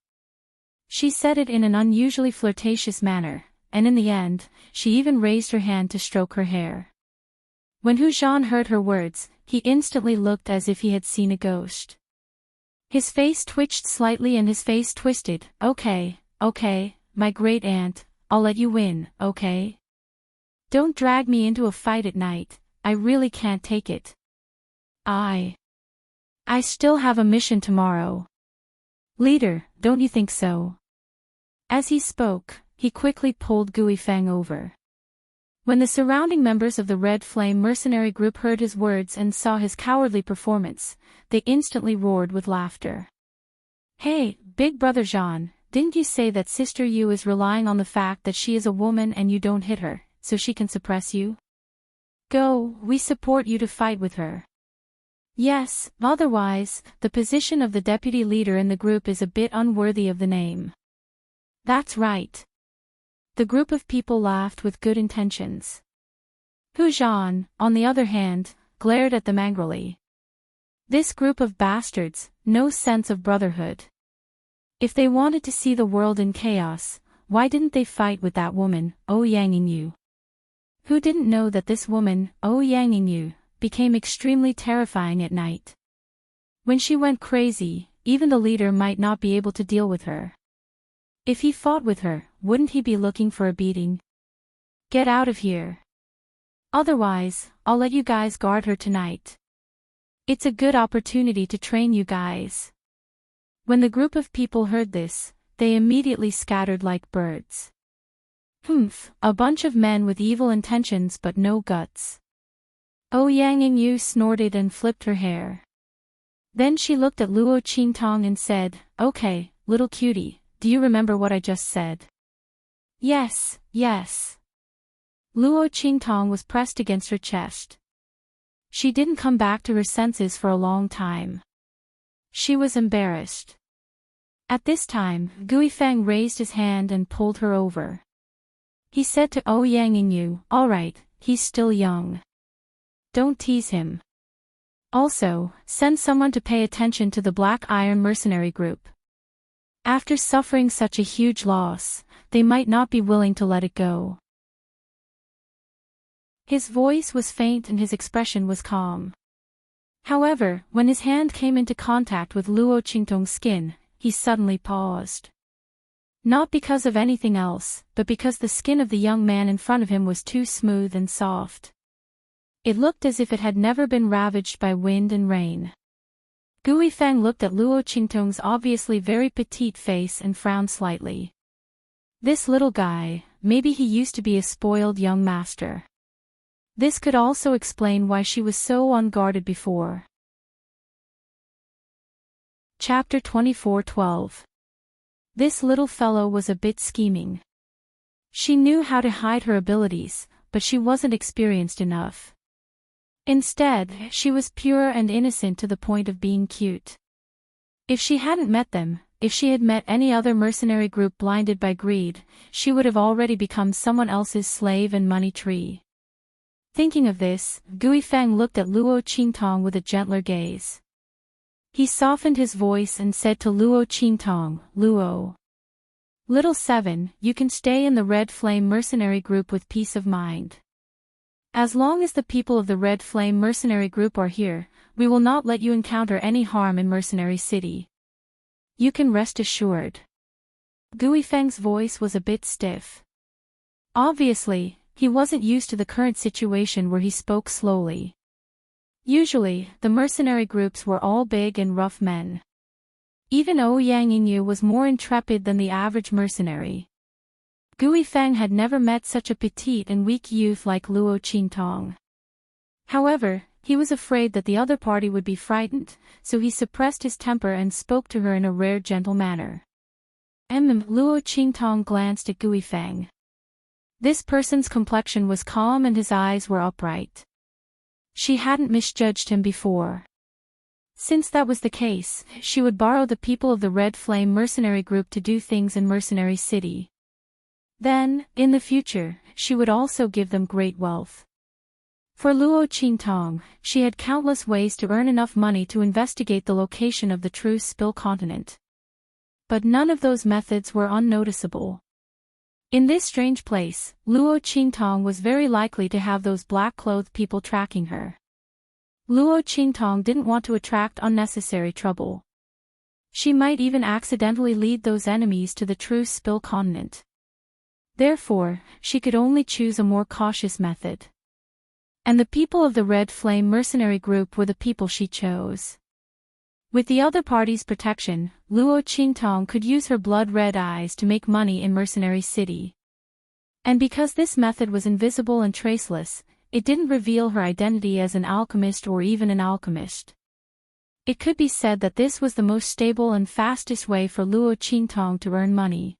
She said it in an unusually flirtatious manner, and in the end, she even raised her hand to stroke her hair. When Hu Zhan heard her words, he instantly looked as if he had seen a ghost. His face twitched slightly and his face twisted. Okay, my great aunt, I'll let you win, okay? Don't drag me into a fight at night, I really can't take it. I still have a mission tomorrow. Leader, don't you think so?" As he spoke, he quickly pulled Guifeng over. When the surrounding members of the Red Flame mercenary group heard his words and saw his cowardly performance, they instantly roared with laughter. "Hey, big brother Zhan, didn't you say that Sister Yu is relying on the fact that she is a woman and you don't hit her, so she can suppress you? Go, we support you to fight with her. Yes, otherwise, the position of the deputy leader in the group is a bit unworthy of the name." That's right. The group of people laughed with good intentions. Hu Zhan, on the other hand, glared at them angrily. This group of bastards, no sense of brotherhood. If they wanted to see the world in chaos, why didn't they fight with that woman, Ouyang Yingyu? Who didn't know that this woman, Ouyang Yingyu, became extremely terrifying at night? When she went crazy, even the leader might not be able to deal with her. If he fought with her, wouldn't he be looking for a beating? Get out of here. Otherwise, I'll let you guys guard her tonight. It's a good opportunity to train you guys. When the group of people heard this, they immediately scattered like birds. A bunch of men with evil intentions but no guts. Ouyang Yingyu snorted and flipped her hair. Then she looked at Luo Qingtong and said, "Okay, little cutie, do you remember what I just said? Yes, yes. Luo Qingtong was pressed against her chest. She didn't come back to her senses for a long time. She was embarrassed. At this time, Guifeng raised his hand and pulled her over. He said to Ouyang Yingyu, "All right, he's still young. Don't tease him. Also, send someone to pay attention to the Black Iron mercenary group. After suffering such a huge loss, they might not be willing to let it go." His voice was faint and his expression was calm. However, when his hand came into contact with Luo Qingtong's skin, he suddenly paused. Not because of anything else, but because the skin of the young man in front of him was too smooth and soft. It looked as if it had never been ravaged by wind and rain. Guifeng looked at Luo Qingtong's obviously very petite face and frowned slightly. This little guy, maybe he used to be a spoiled young master. This could also explain why she was so unguarded before. Chapter 24:12. This little fellow was a bit scheming. She knew how to hide her abilities, but she wasn't experienced enough. Instead, she was pure and innocent to the point of being cute. If she hadn't met them, if she had met any other mercenary group blinded by greed, she would have already become someone else's slave and money tree. Thinking of this, Guifeng looked at Luo Qingtong with a gentler gaze. He softened his voice and said to Luo Qingtong, "Luo. Little Seven, you can stay in the Red Flame mercenary group with peace of mind. As long as the people of the Red Flame mercenary group are here, we will not let you encounter any harm in Mercenary City. You can rest assured." Guifeng's voice was a bit stiff. Obviously, he wasn't used to the current situation where he spoke slowly. Usually, the mercenary groups were all big and rough men. Even Ouyang Yingyu was more intrepid than the average mercenary. Guifeng had never met such a petite and weak youth like Luo Qingtong. However, he was afraid that the other party would be frightened, so he suppressed his temper and spoke to her in a rare gentle manner. Luo Qingtong glanced at Guifeng. This person's complexion was calm and his eyes were upright. She hadn't misjudged him before. Since that was the case, she would borrow the people of the Red Flame mercenary group to do things in Mercenary City. Then, in the future, she would also give them great wealth. For Luo Qingtong, she had countless ways to earn enough money to investigate the location of the true Spill continent. But none of those methods were unnoticeable. In this strange place, Luo Qingtong was very likely to have those black-clothed people tracking her. Luo Qingtong didn't want to attract unnecessary trouble. She might even accidentally lead those enemies to the true Spill continent. Therefore, she could only choose a more cautious method. And the people of the Red Flame mercenary group were the people she chose. With the other party's protection, Luo Qingtong could use her blood-red eyes to make money in Mercenary City. And because this method was invisible and traceless, it didn't reveal her identity as an alchemist or even an alchemist. It could be said that this was the most stable and fastest way for Luo Qingtong to earn money.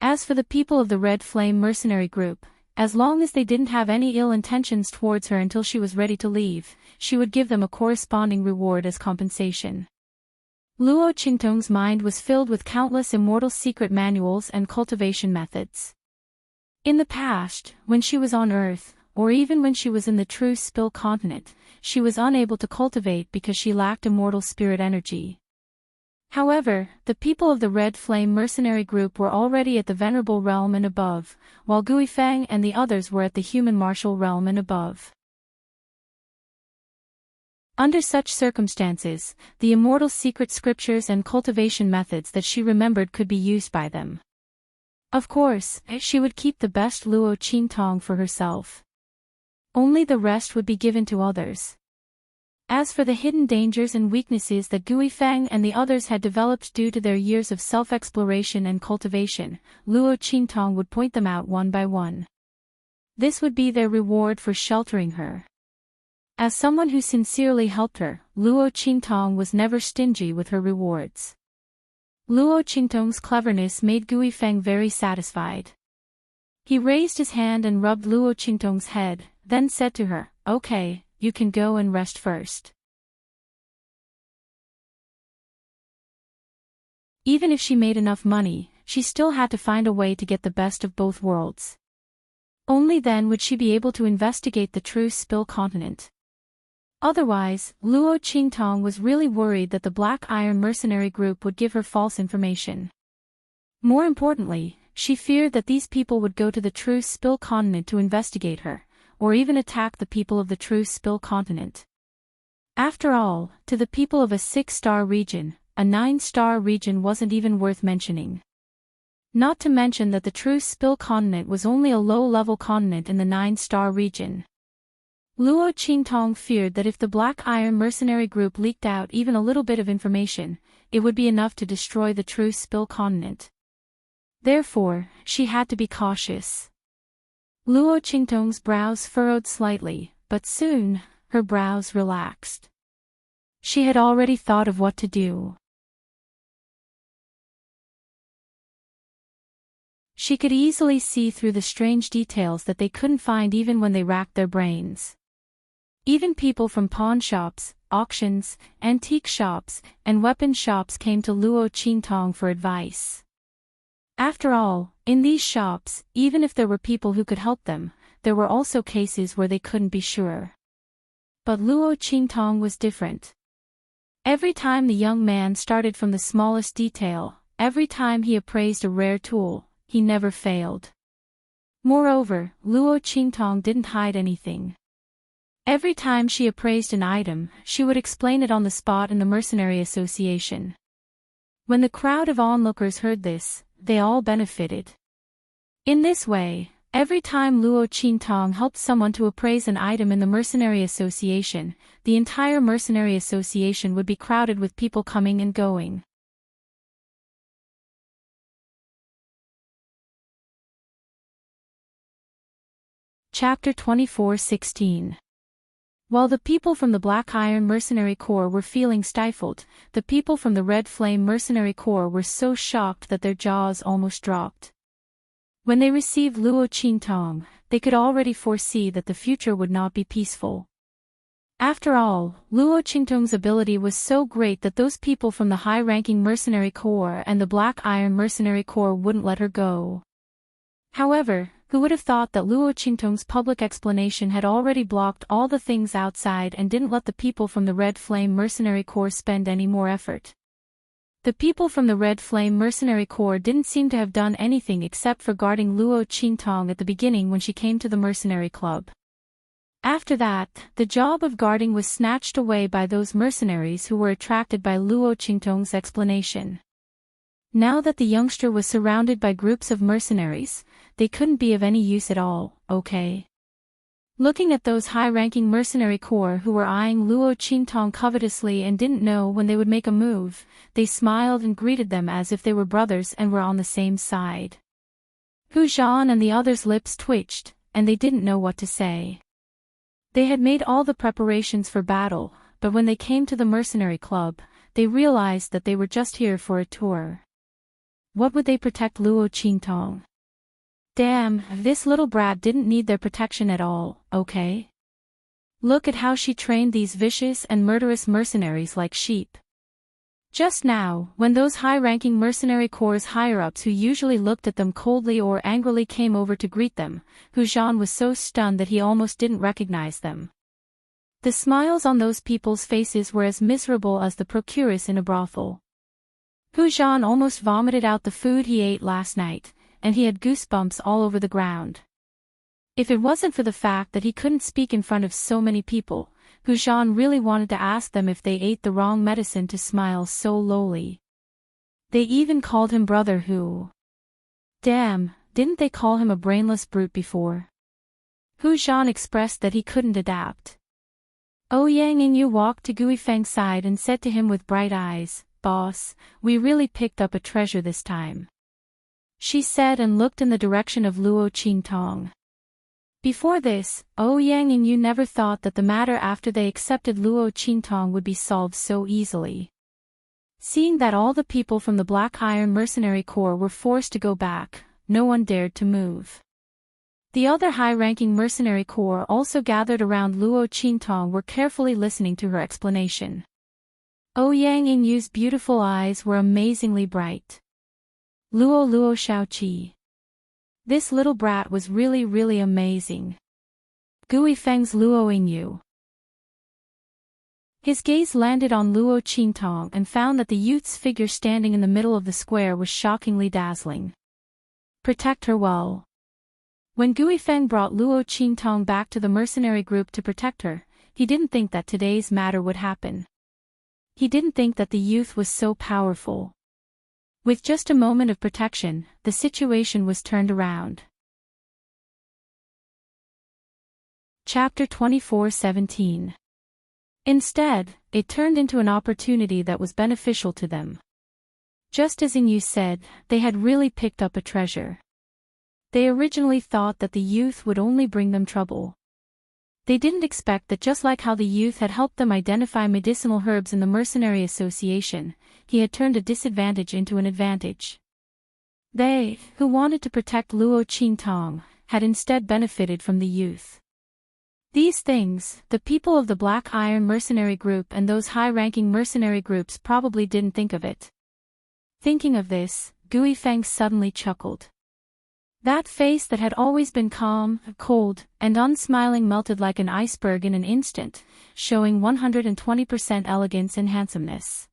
As for the people of the Red Flame mercenary group, as long as they didn't have any ill intentions towards her until she was ready to leave, she would give them a corresponding reward as compensation. Luo Qingtong's mind was filled with countless immortal secret manuals and cultivation methods. In the past, when she was on Earth, or even when she was in the true Spill continent, she was unable to cultivate because she lacked immortal spirit energy. However, the people of the Red Flame mercenary group were already at the Venerable realm and above, while Guifeng and the others were at the Human Martial realm and above. Under such circumstances, the immortal secret scriptures and cultivation methods that she remembered could be used by them. Of course, she would keep the best Luo Qingtong for herself. Only the rest would be given to others. As for the hidden dangers and weaknesses that Guifeng and the others had developed due to their years of self-exploration and cultivation, Luo Qingtong would point them out one by one. This would be their reward for sheltering her. As someone who sincerely helped her, Luo Qingtong was never stingy with her rewards. Luo Qingtong's cleverness made Gui Feng very satisfied. He raised his hand and rubbed Luo Qingtong's head, then said to her, "Okay, you can go and rest first." Even if she made enough money, she still had to find a way to get the best of both worlds. Only then would she be able to investigate the true Spill continent. Otherwise, Luo Qingtong was really worried that the Black Iron mercenary group would give her false information. More importantly, she feared that these people would go to the true Spill continent to investigate her, or even attack the people of the true Spill continent. After all, to the people of a 6-star region, a 9-star region wasn't even worth mentioning. Not to mention that the true Spill continent was only a low-level continent in the 9-star region. Luo Qingtong feared that if the Black Iron mercenary group leaked out even a little bit of information, it would be enough to destroy the true Spill continent. Therefore, she had to be cautious. Luo Qingtong's brows furrowed slightly, but soon, her brows relaxed. She had already thought of what to do. She could easily see through the strange details that they couldn't find even when they racked their brains. Even people from pawn shops, auctions, antique shops, and weapon shops came to Luo Qingtong for advice. After all, in these shops, even if there were people who could help them, there were also cases where they couldn't be sure. But Luo Qingtong was different. Every time the young man started from the smallest detail, every time he appraised a rare tool, he never failed. Moreover, Luo Qingtong didn't hide anything. Every time she appraised an item, she would explain it on the spot in the mercenary association. When the crowd of onlookers heard this, they all benefited. In this way, every time Luo Qingtong helped someone to appraise an item in the mercenary association, the entire mercenary association would be crowded with people coming and going. Chapter 24:16. While the people from the Black Iron Mercenary Corps were feeling stifled, the people from the Red Flame Mercenary Corps were so shocked that their jaws almost dropped. When they received Luo Qingtong, they could already foresee that the future would not be peaceful. After all, Luo Qingtong's ability was so great that those people from the high-ranking Mercenary Corps and the Black Iron Mercenary Corps wouldn't let her go. However, who would have thought that Luo Qingtong's public explanation had already blocked all the things outside and didn't let the people from the Red Flame Mercenary Corps spend any more effort. The people from the Red Flame Mercenary Corps didn't seem to have done anything except for guarding Luo Qingtong at the beginning when she came to the mercenary club. After that, the job of guarding was snatched away by those mercenaries who were attracted by Luo Qingtong's explanation. Now that the youngster was surrounded by groups of mercenaries, they couldn't be of any use at all, okay? Looking at those high-ranking mercenary corps who were eyeing Luo Qingtong covetously and didn't know when they would make a move, they smiled and greeted them as if they were brothers and were on the same side. Hu Zhan and the others' lips twitched, and they didn't know what to say. They had made all the preparations for battle, but when they came to the mercenary club, they realized that they were just here for a tour. What would they protect Luo Qingtong? Damn, this little brat didn't need their protection at all, okay? Look at how she trained these vicious and murderous mercenaries like sheep. Just now, when those high-ranking mercenary corps higher-ups who usually looked at them coldly or angrily came over to greet them, Hu Zhan was so stunned that he almost didn't recognize them. The smiles on those people's faces were as miserable as the procuress in a brothel. Hu Zhan almost vomited out the food he ate last night, and he had goosebumps all over the ground. If it wasn't for the fact that he couldn't speak in front of so many people, Hu Zhan really wanted to ask them if they ate the wrong medicine to smile so lowly. They even called him Brother Hu. Damn, didn't they call him a brainless brute before? Hu Zhan expressed that he couldn't adapt. Ouyang Yingyu walked to Gui Feng's side and said to him with bright eyes, "Boss, we really picked up a treasure this time," she said and looked in the direction of Luo Qingtong. Before this, Ouyang Yingyu never thought that the matter after they accepted Luo Qingtong would be solved so easily. Seeing that all the people from the Black Iron Mercenary Corps were forced to go back, no one dared to move. The other high-ranking mercenary corps also gathered around Luo Qingtong were carefully listening to her explanation. Ouyang Yingyu's beautiful eyes were amazingly bright. Luo Shaoqi. This little brat was really amazing. Gui Feng's Luo Yingyu. His gaze landed on Luo Qingtong and found that the youth's figure standing in the middle of the square was shockingly dazzling. Protect her well. When Gui Feng brought Luo Qingtong back to the mercenary group to protect her, he didn't think that today's matter would happen. He didn't think that the youth was so powerful. With just a moment of protection, the situation was turned around. Chapter 24:17. Instead, it turned into an opportunity that was beneficial to them. Just as Yingyu said, they had really picked up a treasure. They originally thought that the youth would only bring them trouble. They didn't expect that just like how the youth had helped them identify medicinal herbs in the mercenary association, he had turned a disadvantage into an advantage. They, who wanted to protect Luo Qingtong, had instead benefited from the youth. These things, the people of the Black Iron Mercenary Group and those high-ranking mercenary groups probably didn't think of it. Thinking of this, Gui Feng suddenly chuckled. That face that had always been calm, cold, and unsmiling melted like an iceberg in an instant, showing 120% elegance and handsomeness.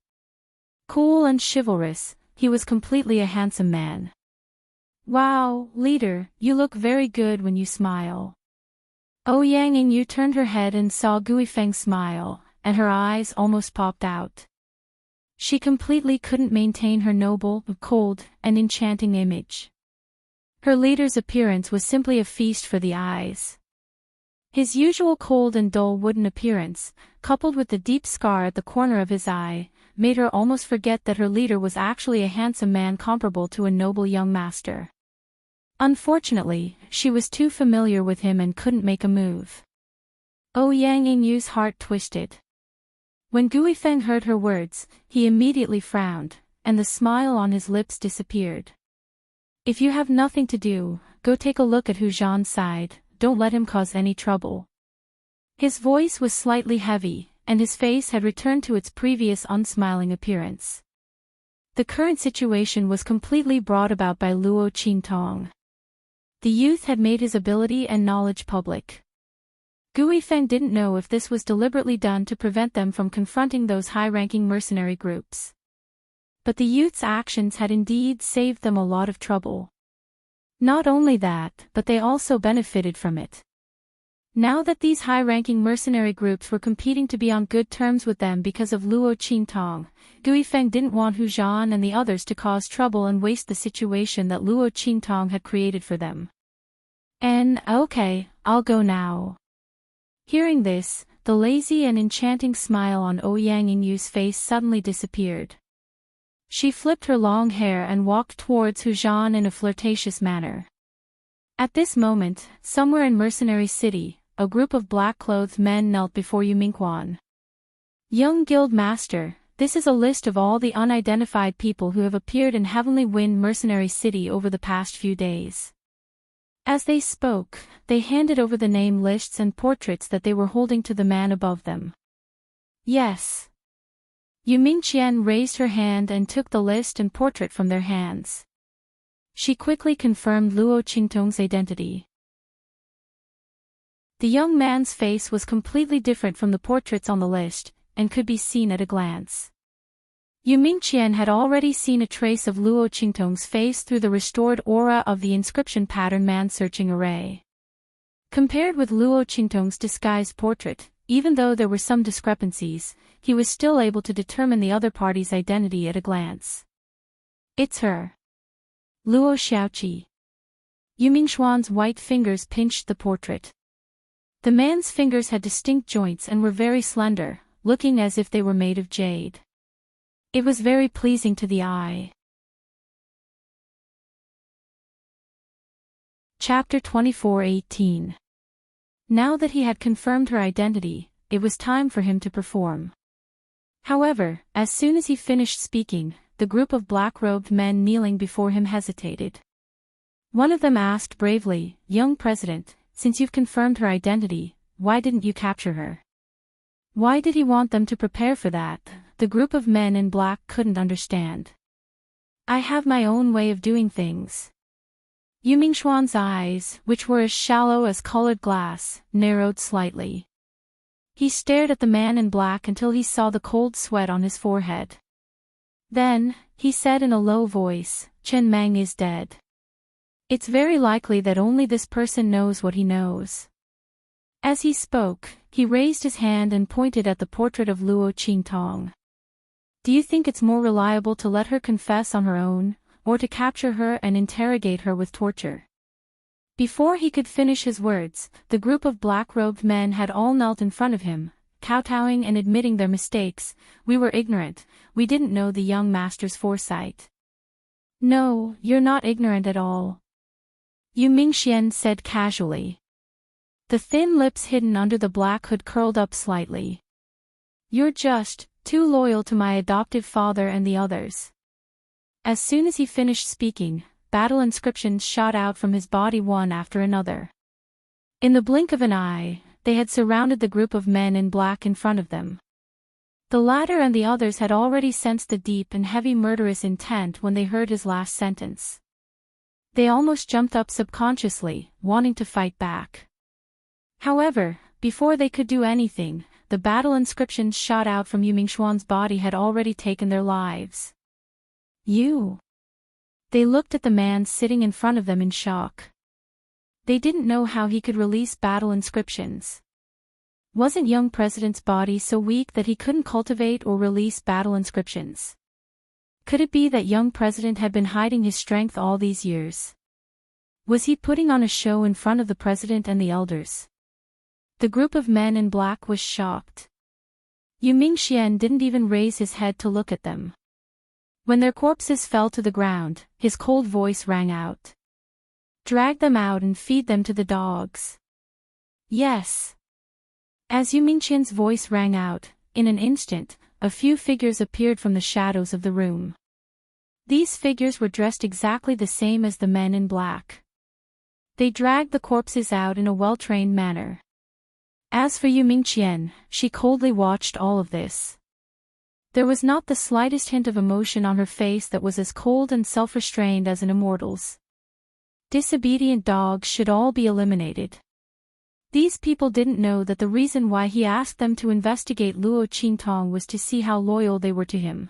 Cool and chivalrous, he was completely a handsome man. Wow, leader, you look very good when you smile. Ouyang Yingyu turned her head and saw Gui Feng smile, and her eyes almost popped out. She completely couldn't maintain her noble, cold, and enchanting image. Her leader's appearance was simply a feast for the eyes. His usual cold and dull wooden appearance, coupled with the deep scar at the corner of his eye, made her almost forget that her leader was actually a handsome man comparable to a noble young master. Unfortunately, she was too familiar with him and couldn't make a move. Ouyang Yingyu's heart twisted. When Gui Feng heard her words, he immediately frowned, and the smile on his lips disappeared. If you have nothing to do, go take a look at Hu Zhan's side, don't let him cause any trouble. His voice was slightly heavy, and his face had returned to its previous unsmiling appearance. The current situation was completely brought about by Luo Qingtong. The youth had made his ability and knowledge public. Gui Feng didn't know if this was deliberately done to prevent them from confronting those high-ranking mercenary groups. But the youth's actions had indeed saved them a lot of trouble. Not only that, but they also benefited from it. Now that these high-ranking mercenary groups were competing to be on good terms with them because of Luo Qingtong, Gui Feng didn't want Hu Zhan and the others to cause trouble and waste the situation that Luo Qingtong had created for them. Okay, I'll go now. Hearing this, the lazy and enchanting smile on Ouyang Yingyu's face suddenly disappeared. She flipped her long hair and walked towards Hu Zhan in a flirtatious manner. At this moment, somewhere in Mercenary City, a group of black-clothed men knelt before Yu Mingquan. Young Guild Master, this is a list of all the unidentified people who have appeared in Heavenly Wind Mercenary City over the past few days. As they spoke, they handed over the name lists and portraits that they were holding to the man above them. Yes. Yu Mingqian raised her hand and took the list and portrait from their hands. She quickly confirmed Luo Qingtong's identity. The young man's face was completely different from the portraits on the list, and could be seen at a glance. Yu Mingqian had already seen a trace of Luo Qingtong's face through the restored aura of the inscription pattern man-searching array. Compared with Luo Qingtong's disguised portrait, even though there were some discrepancies, he was still able to determine the other party's identity at a glance. It's her. Luo Xiaoqi. Yu Mingxuan's white fingers pinched the portrait. The man's fingers had distinct joints and were very slender, looking as if they were made of jade. It was very pleasing to the eye. Chapter 24:18. Now that he had confirmed her identity, it was time for him to perform. However, as soon as he finished speaking, the group of black-robed men kneeling before him hesitated. One of them asked bravely, "Young President, since you've confirmed her identity, why didn't you capture her?" Why did he want them to prepare for that? The group of men in black couldn't understand. "I have my own way of doing things." Yu Mingxuan's eyes, which were as shallow as colored glass, narrowed slightly. He stared at the man in black until he saw the cold sweat on his forehead. Then, he said in a low voice, "Chen Mang is dead. It's very likely that only this person knows what he knows." As he spoke, he raised his hand and pointed at the portrait of Luo Qingtong. "Do you think it's more reliable to let her confess on her own, or to capture her and interrogate her with torture?" Before he could finish his words, the group of black-robed men had all knelt in front of him, kowtowing and admitting their mistakes. "We were ignorant, we didn't know the young master's foresight." "No, you're not ignorant at all," Yu Mingxian said casually. The thin lips hidden under the black hood curled up slightly. "You're just too loyal to my adoptive father and the others." As soon as he finished speaking, battle inscriptions shot out from his body one after another. In the blink of an eye, they had surrounded the group of men in black in front of them. The latter and the others had already sensed the deep and heavy murderous intent when they heard his last sentence. They almost jumped up subconsciously, wanting to fight back. However, before they could do anything, the battle inscriptions shot out from Yu Mingxuan's body had already taken their lives. "You?" They looked at the man sitting in front of them in shock. They didn't know how he could release battle inscriptions. Wasn't young President's body so weak that he couldn't cultivate or release battle inscriptions? Could it be that young President had been hiding his strength all these years? Was he putting on a show in front of the President and the elders? The group of men in black was shocked. Yu Mingxian didn't even raise his head to look at them. When their corpses fell to the ground, his cold voice rang out. "Drag them out and feed them to the dogs." "Yes." As Yu Mingxian's voice rang out, in an instant, a few figures appeared from the shadows of the room. These figures were dressed exactly the same as the men in black. They dragged the corpses out in a well-trained manner. As for Yu Mingxian, she coldly watched all of this. There was not the slightest hint of emotion on her face that was as cold and self-restrained as an immortal's. Disobedient dogs should all be eliminated. These people didn't know that the reason why he asked them to investigate Luo Qingtong was to see how loyal they were to him.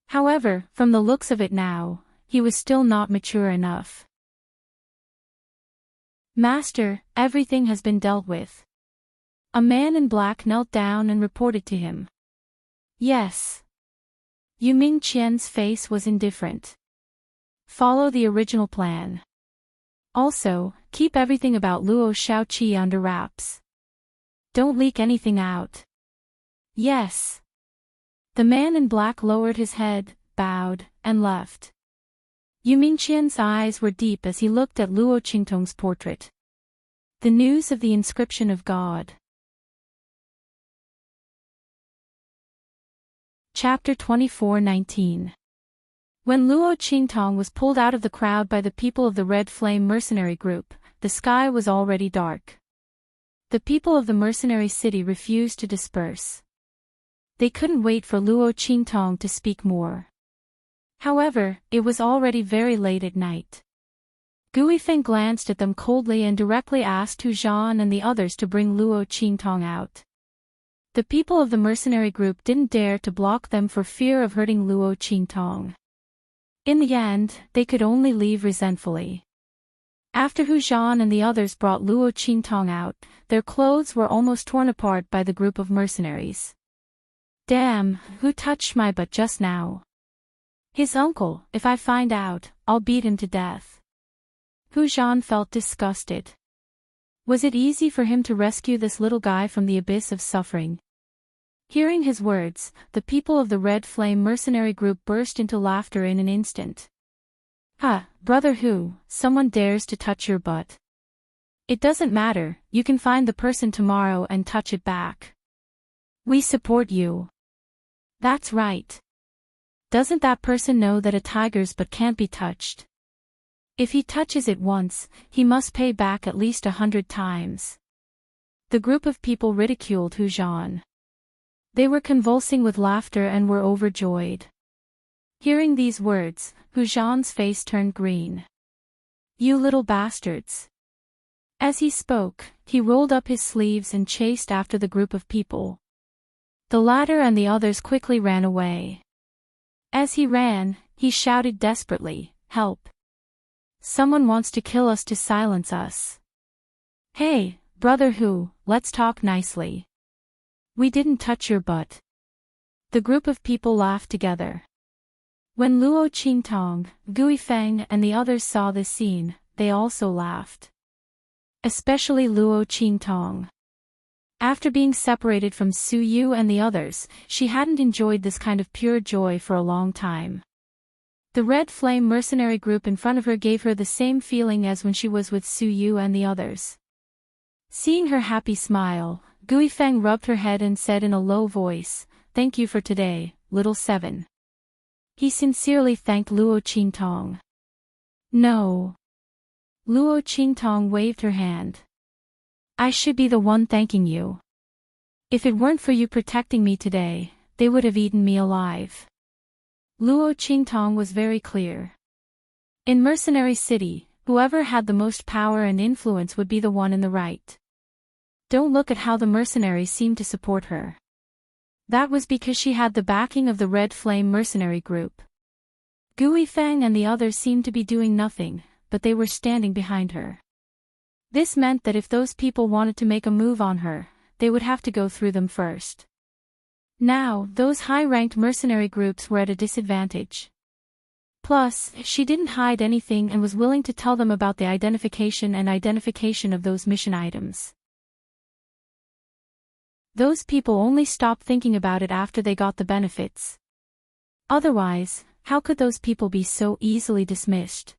However, from the looks of it now, he was still not mature enough. "Master, everything has been dealt with." A man in black knelt down and reported to him. "Yes." Yu Mingxian's face was indifferent. "Follow the original plan. Also, keep everything about Luo Shaoqi under wraps. Don't leak anything out." "Yes." The man in black lowered his head, bowed, and left. Yu Mingxian's eyes were deep as he looked at Luo Qingtong's portrait. The news of the inscription of God. Chapter 24:19. When Luo Qingtong was pulled out of the crowd by the people of the Red Flame mercenary group, the sky was already dark. The people of the mercenary city refused to disperse. They couldn't wait for Luo Qingtong to speak more. However, it was already very late at night. Guifeng glanced at them coldly and directly asked Hu Zhan and the others to bring Luo Qingtong out. The people of the mercenary group didn't dare to block them for fear of hurting Luo Qingtong. In the end, they could only leave resentfully. After Hu Zhan and the others brought Luo Qingtong out, their clothes were almost torn apart by the group of mercenaries. "Damn, who touched my butt just now?" "His uncle. If I find out, I'll beat him to death." Hu Zhan felt disgusted. Was it easy for him to rescue this little guy from the abyss of suffering? Hearing his words, the people of the Red Flame mercenary group burst into laughter in an instant. "Ha, brother Hu, someone dares to touch your butt. It doesn't matter, you can find the person tomorrow and touch it back. We support you." That's right. Doesn't that person know that a tiger's butt can't be touched? If he touches it once, he must pay back at least 100 times. The group of people ridiculed Hu Zhan. They were convulsing with laughter and were overjoyed. Hearing these words, Hu Zhan's face turned green. You little bastards. As he spoke, he rolled up his sleeves and chased after the group of people. The latter and the others quickly ran away. As he ran, he shouted desperately, "Help! Someone wants to kill us to silence us. Hey, brother Hu, let's talk nicely. We didn't touch your butt." The group of people laughed together. When Luo Qingtong, Gui Feng and the others saw this scene, they also laughed. Especially Luo Qingtong. After being separated from Su Yu and the others, she hadn't enjoyed this kind of pure joy for a long time. The Red Flame mercenary group in front of her gave her the same feeling as when she was with Su Yu and the others. Seeing her happy smile, Gui Feng rubbed her head and said in a low voice, "Thank you for today, little seven." He sincerely thanked Luo Qingtong. No. Luo Qingtong waved her hand. I should be the one thanking you. If it weren't for you protecting me today, they would have eaten me alive. Luo Qingtong was very clear. In Mercenary City, whoever had the most power and influence would be the one in the right. Don't look at how the mercenaries seemed to support her. That was because she had the backing of the Red Flame mercenary group. Gui Feng and the others seemed to be doing nothing, but they were standing behind her. This meant that if those people wanted to make a move on her, they would have to go through them first. Now, those high-ranked mercenary groups were at a disadvantage. Plus, she didn't hide anything and was willing to tell them about the identification of those mission items. Those people only stopped thinking about it after they got the benefits. Otherwise, how could those people be so easily dismissed?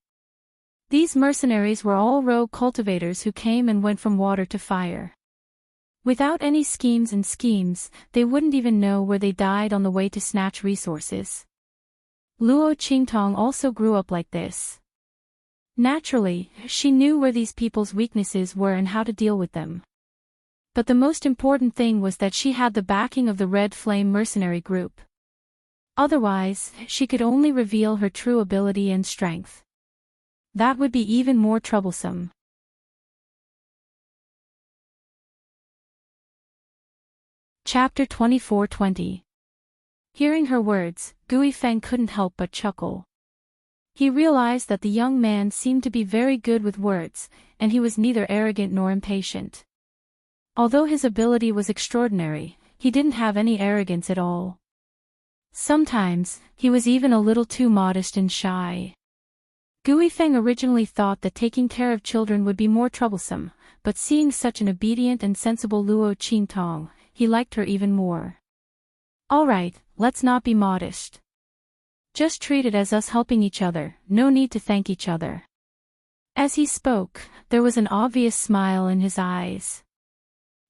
These mercenaries were all rogue cultivators who came and went from water to fire. Without any schemes, they wouldn't even know where they died on the way to snatch resources. Luo Qingtong also grew up like this. Naturally, she knew where these people's weaknesses were and how to deal with them. But the most important thing was that she had the backing of the Red Flame mercenary group. Otherwise, she could only reveal her true ability and strength. That would be even more troublesome. Chapter 24:20. Hearing her words, Gui Feng couldn't help but chuckle. He realized that the young man seemed to be very good with words, and he was neither arrogant nor impatient. Although his ability was extraordinary, he didn't have any arrogance at all. Sometimes, he was even a little too modest and shy. Gui Feng originally thought that taking care of children would be more troublesome, but seeing such an obedient and sensible Luo Qingtong, he liked her even more. Alright, let's not be modest. Just treat it as us helping each other, no need to thank each other. As he spoke, there was an obvious smile in his eyes.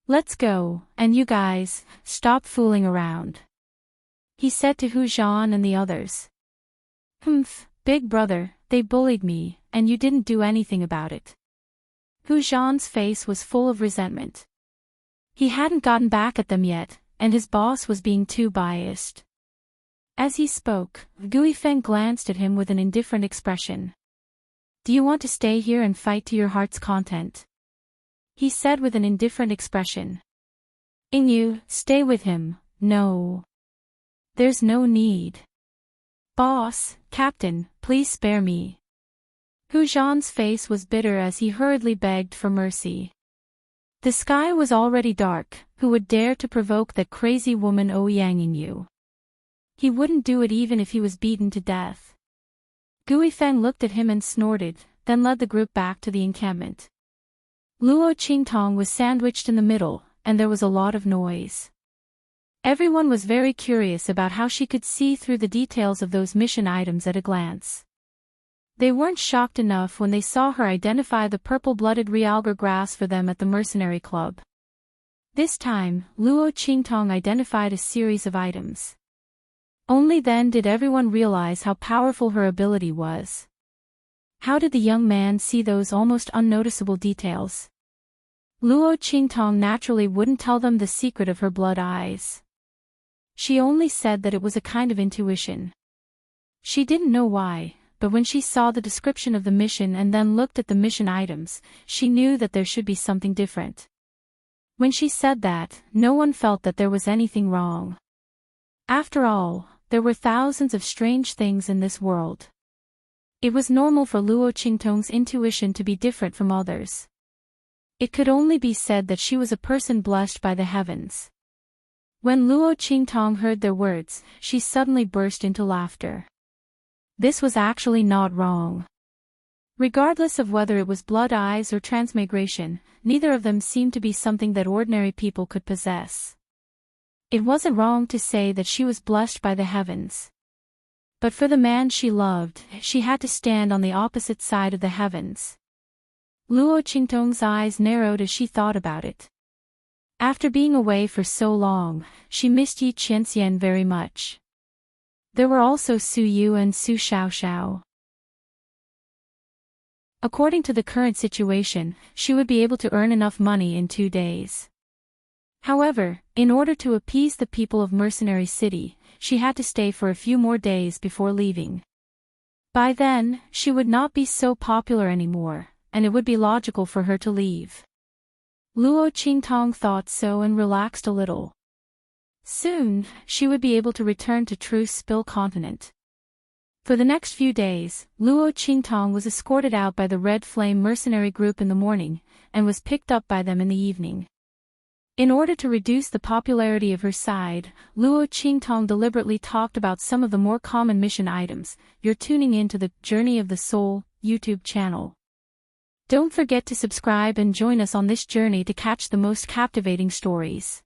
Let's go, and you guys, stop fooling around. He said to Hu Zhan and the others. Humph, big brother, they bullied me, and you didn't do anything about it. Hu Zhan's face was full of resentment. He hadn't gotten back at them yet, and his boss was being too biased. As he spoke, Gui Feng glanced at him with an indifferent expression. Do you want to stay here and fight to your heart's content? He said with an indifferent expression. Ingyu, stay with him. No. There's no need. Boss, Captain, please spare me. Hu Zhan's face was bitter as he hurriedly begged for mercy. The sky was already dark, who would dare to provoke that crazy woman Ouyang Ingyu? He wouldn't do it even if he was beaten to death. Gui Feng looked at him and snorted, then led the group back to the encampment. Luo Qingtong was sandwiched in the middle, and there was a lot of noise. Everyone was very curious about how she could see through the details of those mission items at a glance. They weren't shocked enough when they saw her identify the purple-blooded realgar grass for them at the mercenary club. This time, Luo Qingtong identified a series of items. Only then did everyone realize how powerful her ability was. How did the young man see those almost unnoticeable details? Luo Qingtong naturally wouldn't tell them the secret of her blood eyes. She only said that it was a kind of intuition. She didn't know why, but when she saw the description of the mission and then looked at the mission items, she knew that there should be something different. When she said that, no one felt that there was anything wrong. After all, there were thousands of strange things in this world. It was normal for Luo Qingtong's intuition to be different from others. It could only be said that she was a person blessed by the heavens. When Luo Qingtong heard their words, she suddenly burst into laughter. This was actually not wrong. Regardless of whether it was blood eyes or transmigration, neither of them seemed to be something that ordinary people could possess. It wasn't wrong to say that she was blessed by the heavens. But for the man she loved, she had to stand on the opposite side of the heavens. Luo Qingtong's eyes narrowed as she thought about it. After being away for so long, she missed Yi Qianxian very much. There were also Su Yu and Su Xiaoxiao. According to the current situation, she would be able to earn enough money in 2 days. However, in order to appease the people of Mercenary City, she had to stay for a few more days before leaving. By then, she would not be so popular anymore, and it would be logical for her to leave. Luo Qingtong thought so and relaxed a little. Soon, she would be able to return to Truce Spill Continent. For the next few days, Luo Qingtong was escorted out by the Red Flame mercenary group in the morning, and was picked up by them in the evening. In order to reduce the popularity of her side, Luo Qingtong deliberately talked about some of the more common mission items. You're tuning in to the Journey of the Soul YouTube channel. Don't forget to subscribe and join us on this journey to catch the most captivating stories.